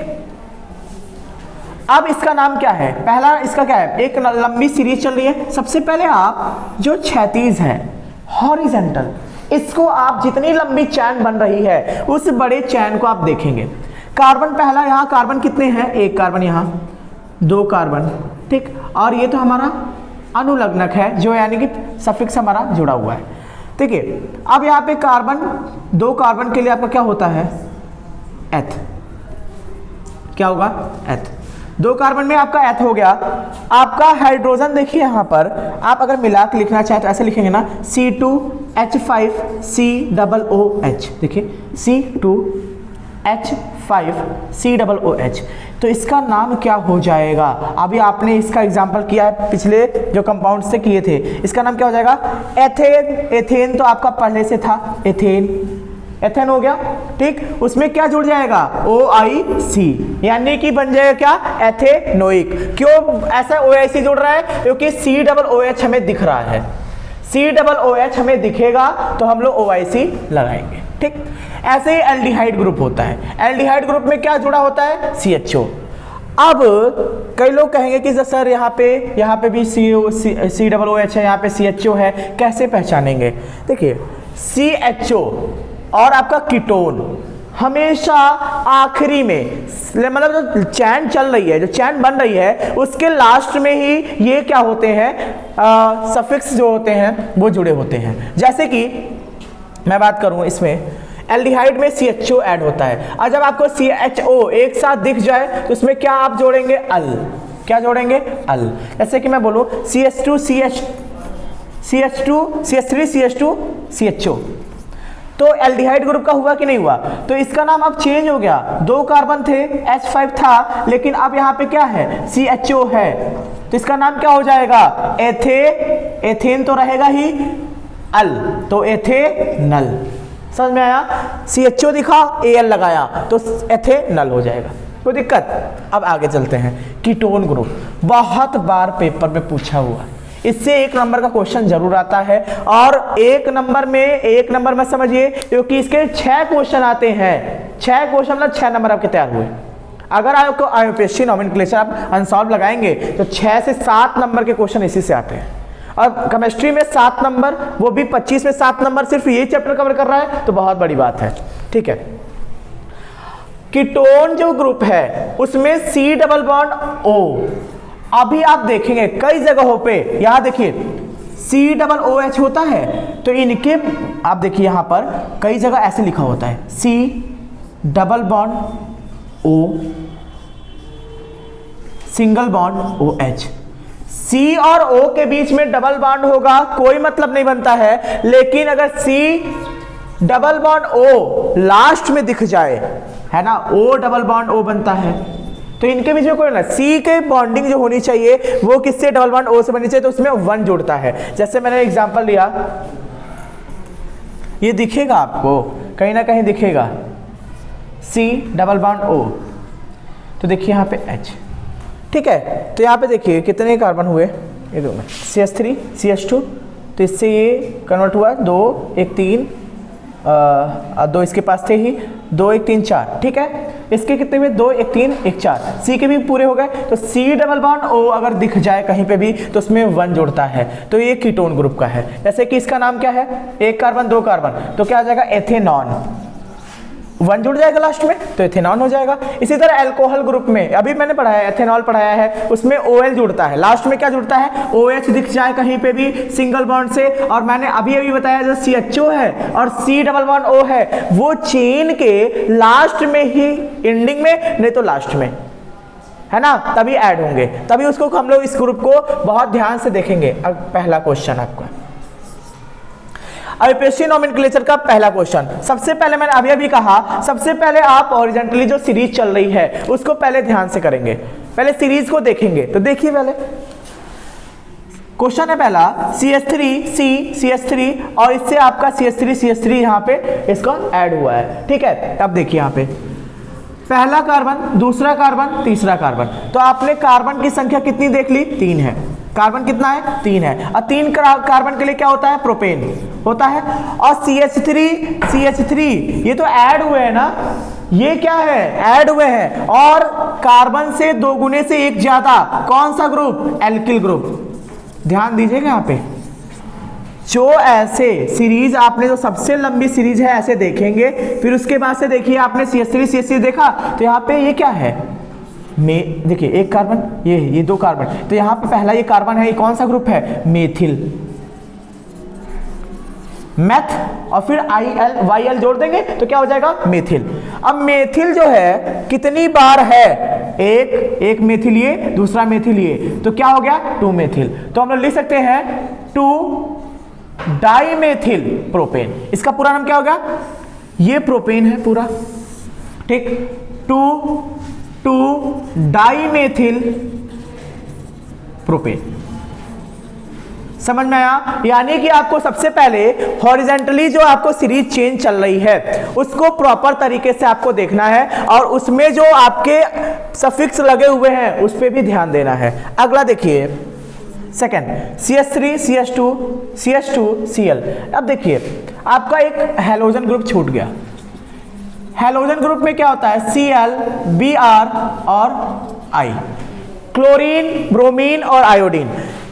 अब इसका नाम क्या है, पहला इसका क्या है, एक लंबी सीरीज चल रही है। सबसे पहले आप जो क्षैतिज है, हॉरिजॉन्टल, इसको आप जितनी लंबी चैन बन रही है उस बड़े चैन को आप देखेंगे। कार्बन पहला, यहाँ कार्बन कितने हैं, 1 कार्बन, यहाँ 2 कार्बन। ठीक, और ये तो हमारा अनुलग्नक है, जो यानी कि सफिक्स हमारा जुड़ा हुआ है। ठीक है, अब यहाँ पे कार्बन, 2 कार्बन के लिए आपका क्या होता है, एथ। क्या होगा, एथ। 2 कार्बन में आपका एथ हो गया। आपका हाइड्रोजन देखिए, यहाँ पर आप अगर मिला के लिखना चाहे तो ऐसे लिखेंगे ना, C2H5COOH। देखिए C2H5COOH, तो इसका नाम क्या हो जाएगा, अभी आपने इसका एग्जांपल किया है, पिछले जो कंपाउंड से किए थे, इसका नाम क्या हो जाएगा, एथेन। एथेन तो आपका पहले से था, एथेन, एथेन हो गया। ठीक, उसमें क्या जुड़ जाएगा, OIC, यानी कि बन जाएगा क्या, एथेनोइक। क्यों ऐसा OIC जुड़ रहा है, क्योंकि COOH हमें दिख रहा है, COOH हमें दिखेगा तो हम लोग OIC लगाएंगे। ठीक, ऐसे ही एल्डिहाइड ग्रुप होता है। एल्डिहाइड ग्रुप में क्या जुड़ा होता है, CHO। अब कई लोग कहेंगे कि सर यहाँ पे भी COOH है, यहाँ पे CHO है, कैसे पहचानेंगे। देखिए CHO और आपका कीटोन हमेशा आखिरी में, मतलब जो चैन चल रही है, जो चैन बन रही है, उसके लास्ट में ही ये क्या होते हैं, सफिक्स जो होते हैं वो जुड़े होते हैं। जैसे कि मैं बात करूं, इसमें एल्डिहाइड में CHO ऐड होता है, और जब आपको CHO एक साथ दिख जाए तो उसमें क्या आप जोड़ेंगे, अल। क्या जोड़ेंगे, अल। जैसे कि मैं बोलूं CH2 CH3 CH2 CHO, तो एल्डिहाइड ग्रुप का हुआ कि नहीं हुआ, तो इसका नाम अब चेंज हो गया। 2 कार्बन थे, H5 था, लेकिन अब यहाँ पे क्या है, CHO है, तो इसका नाम क्या हो जाएगा, एथेन तो रहेगा ही, अल, तो एथेनल। समझ में आया? CHO दिखा, Al लगाया तो एथेनॉल हो जाएगा, कोई दिक्कत? अब आगे चलते हैं। कीटोन ग्रुप बहुत बार पेपर में पूछा हुआ, इससे 1 नंबर का क्वेश्चन जरूर आता है। और 1 नंबर में समझिए, क्योंकि इसके 6 क्वेश्चन आते हैं। 6 क्वेश्चन मतलब 6 नंबर आपके तैयार हुए। अगर आपको आईयूपीएससी नॉमेनक्लेचर आप अनसॉल्व लगाएंगे तो 6 से 7 नंबर के क्वेश्चन इसी से आते हैं। और केमिस्ट्री में 7 नंबर, वो भी 25 में 7 नंबर, सिर्फ ये चैप्टर कवर कर रहा है तो बहुत बड़ी बात है। ठीक है, कीटोन जो ग्रुप है उसमें C डबल बॉन्ड O, अभी आप देखेंगे कई जगहों पे, यहां देखिए C डबल OH होता है, तो इनके आप देखिए यहां पर कई जगह ऐसे लिखा होता है C double bond O single bond OH। C और O के बीच में डबल बॉन्ड होगा, कोई मतलब नहीं बनता है, लेकिन अगर C double bond O last में दिख जाए, है ना, O डबल बॉन्ड O बनता है, तो इनके बीच में कोई ना, C के बॉन्डिंग जो होनी चाहिए वो किससे डबल बॉन्ड O से बननी चाहिए, तो उसमें 1 जुड़ता है। जैसे मैंने एग्जांपल लिया, ये दिखेगा आपको कहीं ना कहीं दिखेगा C डबल बॉन्ड O, तो देखिए यहाँ पे H। ठीक है, तो यहाँ पे देखिए कितने कार्बन हुए, ये दो में CH3 CH2, तो इससे ये कन्वर्ट हुआ 2 1 3 2 इसके पास थे ही, 2 1 3 4। ठीक है, इसके कितने हुए 2 1 3 1 4, C के भी पूरे हो गए। तो C डबल बॉन्ड O अगर दिख जाए कहीं पे भी तो उसमें 1 जुड़ता है, तो ये कीटोन ग्रुप का है। जैसे कि इसका नाम क्या है, 1 कार्बन 2 कार्बन, तो क्या आ जाएगा एथेनॉन, 1 जुड़ जाएगा लास्ट में तो एथेनॉन हो जाएगा। इसी तरह अल्कोहल ग्रुप में अभी मैंने पढ़ाया, एथेनॉल पढ़ाया है, उसमें OL जुड़ता है, लास्ट में क्या जुड़ता है, OH दिख जाए कहीं पे भी सिंगल बॉन्ड से। और मैंने अभी बताया जो CHO है और C डबल बॉन्ड O है, वो चेन के लास्ट में ही, एंडिंग में नहीं तो लास्ट में, है ना, तभी ऐड होंगे, तभी उसको हम लोग इस ग्रुप को बहुत ध्यान से देखेंगे। अब पहला क्वेश्चन आपका आईयूपीएससी नॉमेनक्लेचर का पहला क्वेश्चन। सबसे पहले मैंने अभी कहा, सबसे पहले आप हॉरिजॉन्टली जो सीरीज चल रही है उसको पहले ध्यान से करेंगे, पहले सीरीज को देखेंगे। तो देखिए पहले क्वेश्चन है पहला, CH3 और इससे आपका CH3 यहाँ पे इसका ऐड हुआ है। ठीक है, अब देखिए यहाँ पे पहला कार्बन, दूसरा कार्बन, तीसरा कार्बन, तो आपने कार्बन की संख्या कितनी देख ली, 3 है। कार्बन कितना है, 3 है। और 3 कार्बन के लिए क्या होता है, प्रोपेन होता है। और CH3 ये तो ऐड हुए हैं ना, ये क्या है, ऐड हुए हैं, और कार्बन से 2 गुने से 1 ज्यादा, कौन सा ग्रुप, एल्किल ग्रुप। ध्यान दीजिएगा यहाँ पे, जो ऐसे सीरीज आपने जो सबसे लंबी सीरीज है ऐसे देखेंगे, फिर उसके बाद से देखिए आपने CH3 देखा, तो यहाँ पे ये क्या है, में देखिए 1 कार्बन, ये 2 कार्बन, तो यहाँ पे पहला ये कार्बन है, ये कौन सा ग्रुप है, मेथिल, मैथ, और फिर YL जोड़ देंगे तो क्या हो जाएगा, मेथिल। अब मेथिल जो है कितनी बार है, एक मेथिल ये, दूसरा मेथिल ये, तो क्या हो गया, 2 मेथिल। तो हम लोग लिख सकते हैं 2 डाइमेथिल प्रोपेन। इसका पूरा नाम क्या होगा, ये प्रोपेन है पूरा, ठीक, 2 डाइमेथिल प्रोपेन। समझ में आया? यानी कि आपको सबसे पहले हॉरिजॉन्टली जो आपको सीरीज चेंज चल रही है उसको प्रॉपर तरीके से आपको देखना है, और उसमें जो आपके सफिक्स लगे हुए हैं उस पर भी ध्यान देना है। अगला देखिए सेकेंड, CH3 CH2 Cl। अब देखिए आपका एक हैलोजन ग्रुप छूट गया। हैलोजन ग्रुप में क्या होता है, Cl, Br और I, क्लोरीन, ब्रोमीन और आयोडीन।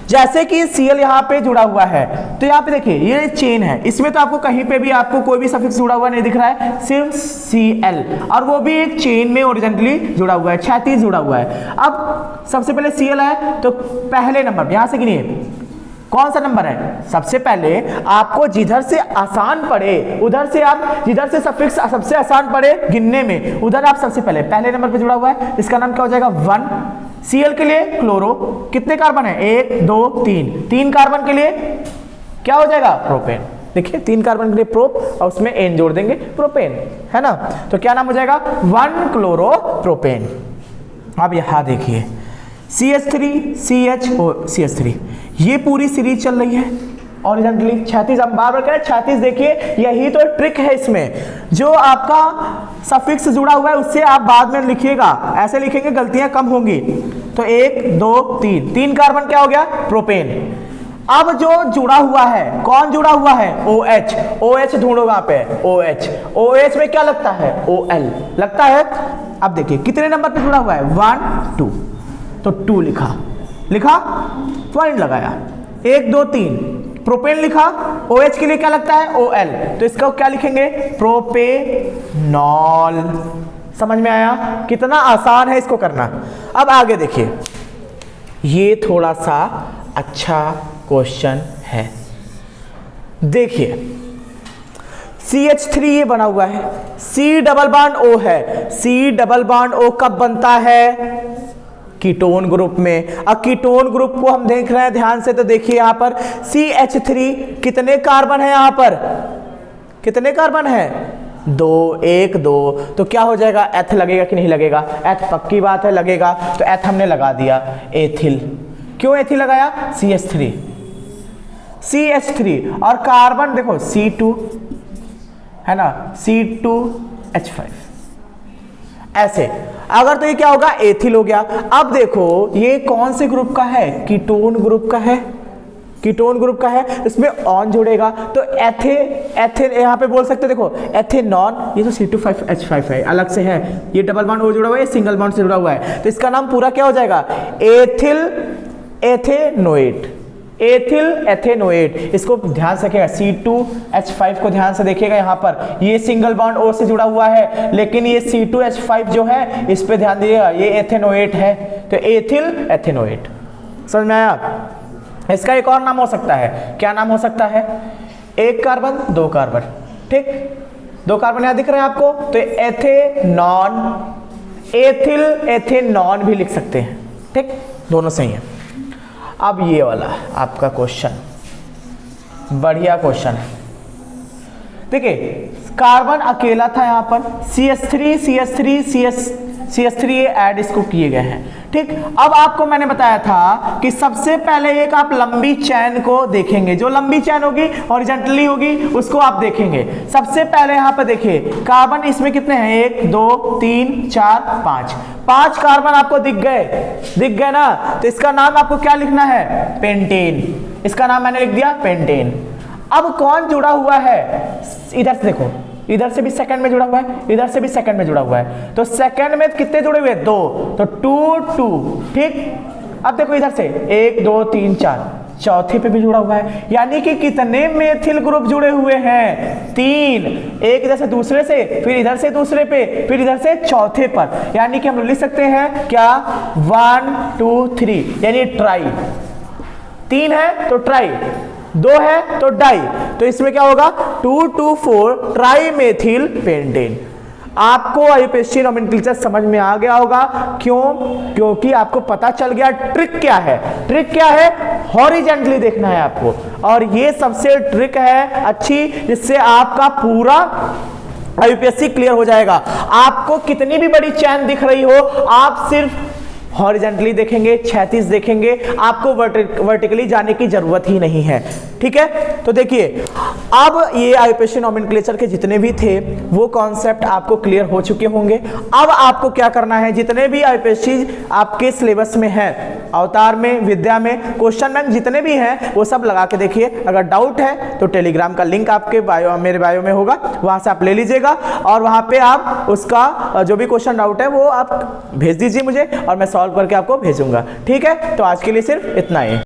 जैसे कि Cl यहाँ पे जुड़ा हुआ है, तो यहाँ पे देखिए ये चेन है, इसमें तो आपको कहीं पे भी आपको कोई भी सफिक्स जुड़ा हुआ नहीं दिख रहा है, सिर्फ Cl, और वो भी एक चेन में ओरिजिनली जुड़ा हुआ है, क्षैतिज जुड़ा हुआ है। अब सबसे पहले Cl है तो पहले नंबर यहाँ से गिनिए, कौन सा नंबर है, सबसे पहले आपको जिधर से आसान पड़े उधर से आप, जिधर से सफिक्स सबसे आसान पड़े गिनने में उधर आप सबसे पहले नंबर पे जुड़ा हुआ है, इसका नाम क्या हो जाएगा, 1। Cl के लिए क्लोरो, कितने कार्बन है, 1 2 3 कार्बन के लिए क्या हो जाएगा, प्रोपेन। देखिए 3 कार्बन के लिए प्रोप और उसमें N जोड़ देंगे, प्रोपेन, है ना, तो क्या नाम हो जाएगा, 1 क्लोरो प्रोपेन। अब यहां देखिए CH3 CH और CH3 ये पूरी सीरीज चल रही है, हॉरिजॉन्टली 36। हम बार बार करें 36, देखिए यही तो ट्रिक है इसमें, जो आपका सफिक्स जुड़ा हुआ है उससे आप बाद में लिखिएगा, ऐसे लिखेंगे गलतियां कम होंगी। तो 1 2 3, 3 कार्बन क्या हो गया, प्रोपेन। अब जो जुड़ा हुआ है, कौन जुड़ा हुआ है, OH। OH ढूंढो वहां पे, OH। OH में क्या लगता है, OL लगता है। अब देखिए कितने नंबर पे जुड़ा हुआ है, 1 2, तो 2 लिखा, पॉइंट लगाया। 1 2 3 प्रोपेन लिखा, OH के लिए क्या लगता है, OL, तो इसका क्या लिखेंगे, प्रोपेनॉल। समझ में आया, कितना आसान है इसको करना। अब आगे देखिए, ये थोड़ा सा अच्छा क्वेश्चन है। देखिए CH3 ये बना हुआ है, C डबल बॉन्ड O है, C डबल बॉन्ड O कब बनता है, कीटोन ग्रुप में। अब कीटोन ग्रुप को हम देख रहे हैं ध्यान से, तो देखिए यहां पर CH3 कितने कार्बन है, यहां पर कितने कार्बन है, 2 1 2, तो क्या हो जाएगा, एथ लगेगा कि नहीं लगेगा, एथ पक्की बात है लगेगा, तो एथ हमने लगा दिया। एथिल, क्यों एथिल लगाया, CH3 और कार्बन देखो C2 है ना, C2H5 ऐसे। अगर तो ये क्या होगा, एथिल हो गया। अब देखो ये कौन से ग्रुप का है, कीटोन ग्रुप का है, कीटोन ग्रुप का है, इसमें ऑन जुड़ेगा तो एथे यहाँ पे बोल सकते, देखो एथेनॉन, ये तो C2H5 है, अलग से है, ये डबल बॉन्ड O जुड़ा हुआ है, सिंगल बॉन्ड से जुड़ा हुआ है, तो इसका नाम पूरा क्या हो जाएगा, एथिल एथेनोएट, एथिल एथेनोएट। इसको ध्यान से रखिएगा, C2H5 को ध्यान से देखिएगा, यहाँ पर ये सिंगल बॉन्ड O से जुड़ा हुआ है, लेकिन ये C2H5 जो है इस पे ध्यान दीजिएगा, ये एथेनोएट है, तो एथिल एथेनोएट। समझ में आया। इसका एक और नाम हो सकता है, क्या नाम हो सकता है, 1 कार्बन 2 कार्बन, ठीक, 2 कार्बन यहां दिख रहे हैं आपको, तो एथेनॉन, एथिल एथेनॉन भी लिख सकते हैं, ठीक, दोनों सही है। अब ये वाला आपका क्वेश्चन बढ़िया क्वेश्चन है। देखिए कार्बन अकेला था यहाँ पर, CH3 ऐड इसको किए गए हैं, ठीक। अब आपको मैंने बताया था कि सबसे पहले एक आप लंबी चैन को देखेंगे, जो लंबी चैन होगी हॉरिजॉन्टली होगी उसको आप देखेंगे। सबसे पहले यहाँ पर देखिए कार्बन इसमें कितने हैं, 1 2 3 4 5 कार्बन आपको दिख गए ना, तो इसका नाम आपको क्या लिखना है, पेंटेन। इसका नाम मैंने लिख दिया पेंटेन। अब कौन जुड़ा हुआ है, इधर से देखो, इधर से भी सेकंड में जुड़ा हुआ है, इधर से भी सेकंड में जुड़ा हुआ है, तो सेकंड में कितने जुड़े हुए, 2, तो 2 2, ठीक। अब देखो इधर से 1 2 3 4, चौथे पे भी जुड़ा हुआ है, यानी कि कितने मेथिल ग्रुप जुड़े हुए हैं, 3, एक इधर से दूसरे से, फिर इधर से दूसरे पे, फिर इधर से चौथे पर, यानी कि हम लिख सकते हैं क्या, 1 2 3, यानी ट्राई। 3 है तो ट्राई, 2 है तो डाई, तो इसमें क्या होगा, 2 2 4 ट्राई मेथिल पेंटेन। आपको आईयूपीएससी नोमेनक्लेचर समझ में आ गया होगा, क्यों, क्योंकि आपको पता चल गया ट्रिक क्या है। ट्रिक क्या है, हॉरिजॉन्टली देखना है आपको, और ये सबसे ट्रिक है अच्छी, जिससे आपका पूरा आईयूपीएससी क्लियर हो जाएगा। आपको कितनी भी बड़ी चैन दिख रही हो, आप सिर्फ हॉरिजॉन्टली देखेंगे, क्षैतिज देखेंगे, आपको वर्टिकली जाने की जरूरत ही नहीं है, ठीक है। तो देखिए अब ये आईयूपीएससी नोमेनक्लेचर के जितने भी थे वो कॉन्सेप्ट आपको क्लियर हो चुके होंगे। अब आपको क्या करना है, जितने भी आईयूपीएससी आपके सिलेबस में है, अवतार में, विद्या में, क्वेश्चन बैंक जितने भी हैं वो सब लगा के देखिए। अगर डाउट है तो टेलीग्राम का लिंक आपके बायो, मेरे बायो में होगा, वहां से आप ले लीजिएगा, और वहां पे आप उसका जो भी क्वेश्चन डाउट है वो आप भेज दीजिए मुझे, और मैं सॉल्व करके आपको भेजूंगा, ठीक है। तो आज के लिए सिर्फ इतना ही।